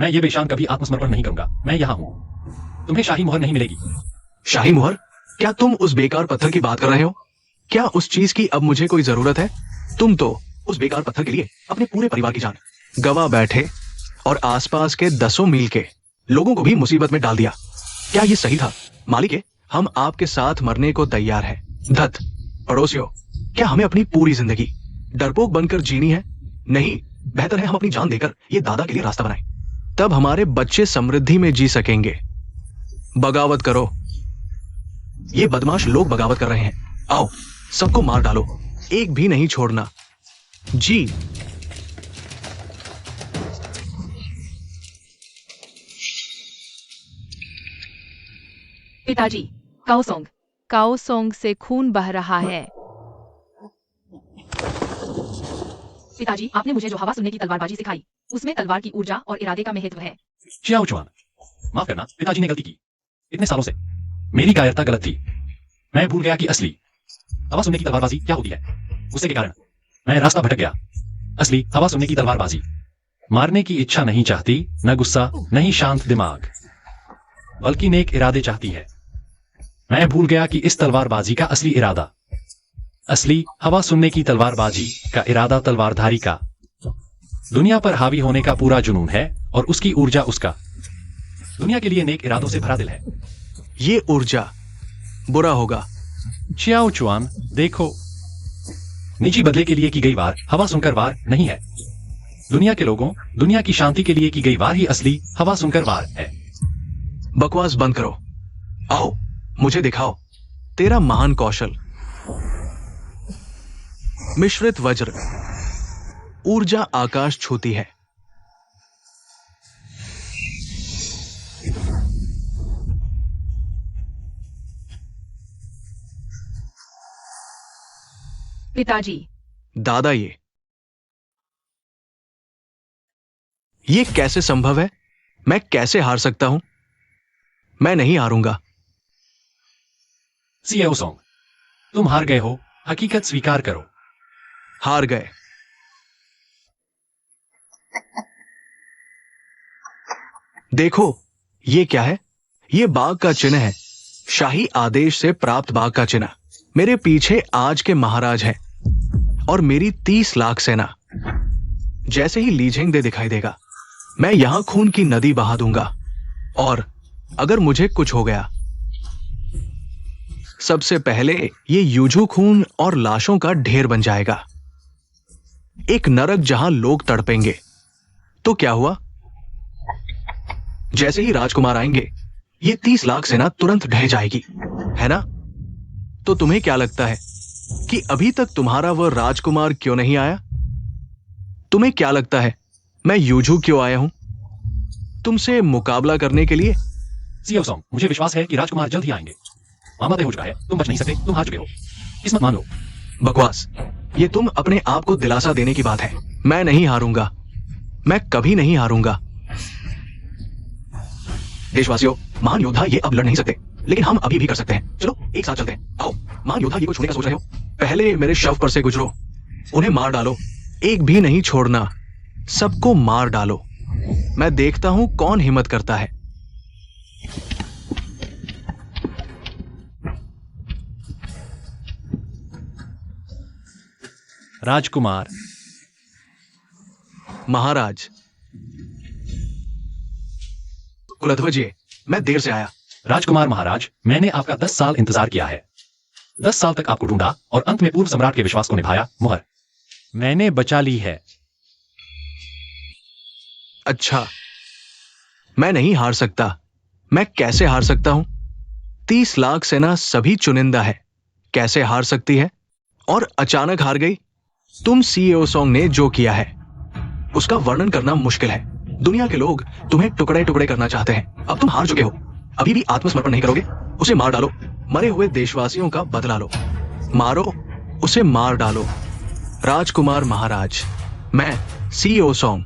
मैं ये बेशान कभी आत्मसमर्पण नहीं करूंगा। मैं यहाँ हूँ। तुम्हें शाही मुहर नहीं मिलेगी। शाही मुहर? क्या तुम उस बेकार पत्थर की बात कर रहे हो? क्या उस चीज की अब मुझे कोई जरूरत है? तुम तो उस बेकार पत्थर के लिए अपने पूरे परिवार की जान गवा बैठे और आसपास के 10 मील के लोगों को भी मुसीबत में डाल दिया। क्या ये सही था? मालिक, हम आपके साथ मरने को तैयार हैं। धत पड़ोसियों, क्या हमें अपनी पूरी जिंदगी डरपोक बनकर जीनी है? नहीं, बेहतर है हम अपनी जान देकर ये दादा के लिए रास्ता बनाएं। तब हमारे बच्चे समृद्धि में जी सकेंगे। बगावत करो। ये बदमाश लोग बगावत कर रहे हैं। आओ, सबको मार डालो, एक भी नहीं छोड़ना। जी। पिताजी, काओसोंग। काओसोंग से खून बह रहा है। पिताजी, आपने मुझे जो हवा सुनने की तलवारबाजी सिखाई, उसमें तलवार की ऊर्जा और इरादे का महत्व है। चियाओ चुआन, माफ करना, पिताजी ने गलती की। इतने सालों से मेरी कायरता गलत थी। मैं भूल गया कि असली हवा सुनने की तलवारबाजी क्या होती है। गुस्से के कारण मैं रास्ता भटक गया। असली हवा सुनने की तलवारबाजी मारने की इच्छा नहीं चाहती, न गुस्सा, नहीं शांत दिमाग, बल्कि नेक इरादे चाहती है। मैं भूल गया कि इस तलवारबाजी का असली इरादा, असली हवा सुनने की तलवारबाजी का इरादा तलवारधारी का दुनिया पर हावी होने का पूरा जुनून है, और उसकी ऊर्जा उसका दुनिया के लिए नेक इरादों से भरा दिल है। ये ऊर्जा बुरा होगा। चियाओ चुआन, देखो, निजी बदले के लिए की गई वार हवा सुनकर वार नहीं है। दुनिया के लोगों, दुनिया की शांति के लिए की गई वार ही असली हवा सुनकर वार है। बकवास बंद करो। आओ, मुझे दिखाओ तेरा महान कौशल। मिश्रित वज्र, ऊर्जा आकाश छूती है। पिताजी, दादा, ये कैसे संभव है? मैं कैसे हार सकता हूं? मैं नहीं हारूंगा। सियाओ सोंग, तुम हार गए हो। हकीकत स्वीकार करो। हार गए। देखो, ये क्या है? ये बाघ का चिन्ह है। शाही आदेश से प्राप्त बाघ का चिन्ह। मेरे पीछे आज के महाराज हैं और मेरी 30 लाख सेना। जैसे ही ली झिंगडे दिखाई देगा, मैं यहां खून की नदी बहा दूंगा, और अगर मुझे कुछ हो गया, सबसे पहले ये यूजू खून और लाशों का ढेर बन जाएगा। एक नरक जहां लोग तड़पेंगे। तो क्या हुआ? जैसे ही राजकुमार आएंगे, ये 30 लाख सेना तुरंत ढह जाएगी, है ना? तो तुम्हें क्या लगता है कि अभी तक तुम्हारा वह राजकुमार क्यों नहीं आया? तुम्हें क्या लगता है मैं यूजू क्यों आया हूं? तुमसे मुकाबला करने के लिए? सियाओ सोंग, मुझे विश्वास है कि राजकुमार जल्द ही आएंगे। मामा तय हो चुका है, तुम बच नहीं सकते, तुम हार चुके हो। किस्मत मान लो। बकवास। ये तुम अपने आप को दिलासा देने की बात है। मैं नहीं हारूंगा। मैं कभी नहीं हारूंगा। देशवासियों, महान योद्धा ये अब लड़ नहीं सकते, लेकिन हम अभी भी कर सकते हैं। चलो एक साथ चलते हैं। आओ, महान योद्धा ये को छूने का सोच रहे हो? पहले मेरे शव पर से गुजरो, उन्हें मार डालो, एक भी नहीं छोड़ना, सबको मार डालो। मैं देखता हूं कौन हिम्मत करता है। राजकुमार, महाराज, कुलध्वज जी, मैं देर से आया। राजकुमार महाराज, मैंने आपका 10 साल इंतजार किया है। 10 साल तक आपको ढूंढा और अंत में पूर्व सम्राट के विश्वास को निभाया। मुहर मैंने बचा ली है। अच्छा, मैं नहीं हार सकता। मैं कैसे हार सकता हूं? 30 लाख सेना सभी चुनिंदा है, कैसे हार सकती है? और अचानक हार गई। तुम सीएओ सोंग ने जो किया है उसका वर्णन करना मुश्किल है। दुनिया के लोग तुम्हें टुकड़े टुकड़े करना चाहते हैं। अब तुम हार चुके हो। अभी भी आत्मसमर्पण नहीं करोगे? उसे मार डालो, मरे हुए देशवासियों का बदला लो, मारो उसे, मार डालो। राजकुमार महाराज, मैं सीईओ सोंग,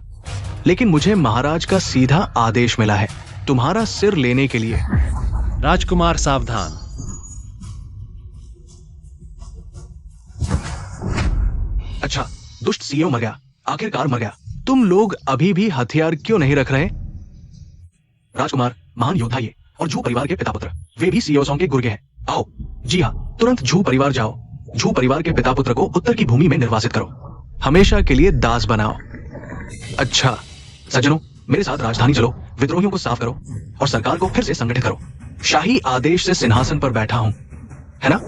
लेकिन मुझे महाराज का सीधा आदेश मिला है तुम्हारा सिर लेने के लिए। राजकुमार सावधान। अच्छा, दुष्ट सीईओ मर गया, आखिरकार मर गया। तुम लोग अभी भी हथियार क्यों नहीं रख रहे? राजकुमार, महान योद्धा ये, और झू परिवार के पिता पुत्र, वे भी सीईओ सोंग के गुर्गे हैं। आओ, जी हाँ, तुरंत झू परिवार जाओ। झू परिवार के पिता पुत्र को उत्तर की भूमि में निर्वासित करो, हमेशा के लिए दास बनाओ। अच्छा सज्जनों, मेरे साथ राजधानी चलो, विद्रोहियों को साफ करो और सरकार को फिर से संगठित करो। शाही आदेश से सिंहासन पर बैठा हूं, है ना?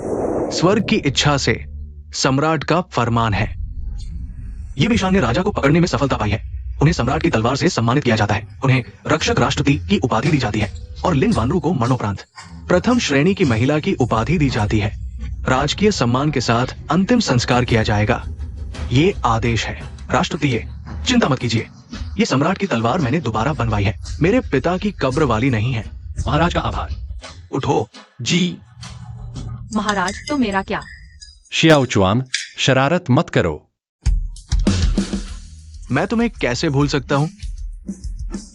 स्वर्ग की इच्छा से सम्राट का फरमान है। ये बेशान ने राजा को पकड़ने में सफलता पाई है। उन्हें सम्राट की तलवार से सम्मानित किया जाता है। उन्हें रक्षक राष्ट्रपति की उपाधि दी जाती है और लिन वानरू को मरणोपरांत प्रथम श्रेणी की महिला की उपाधि दी जाती है। राजकीय सम्मान के साथ अंतिम संस्कार किया जाएगा। ये आदेश है। राष्ट्रपति, ये चिंता मत कीजिए, ये सम्राट की तलवार मैंने दोबारा बनवाई है, मेरे पिता की कब्र वाली नहीं है। महाराज का आभार। उठो। जी। महाराज, तो मेरा क्या? शियाओ चुआन, शरारत मत करो। मैं तुम्हें कैसे भूल सकता हूँ?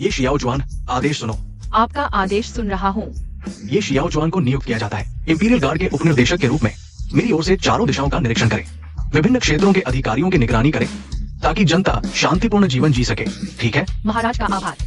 ये शियाओ चुआन, आदेश सुनो। आपका आदेश सुन रहा हूँ। ये शियाओ चुआन को नियुक्त किया जाता है इंपीरियल गार्ड के उपनिर्देशक के रूप में। मेरी ओर से चारों दिशाओं का निरीक्षण करें, विभिन्न क्षेत्रों के अधिकारियों की निगरानी करें ताकि जनता शांतिपूर्ण जीवन जी सके। ठीक है? महाराज का आभार।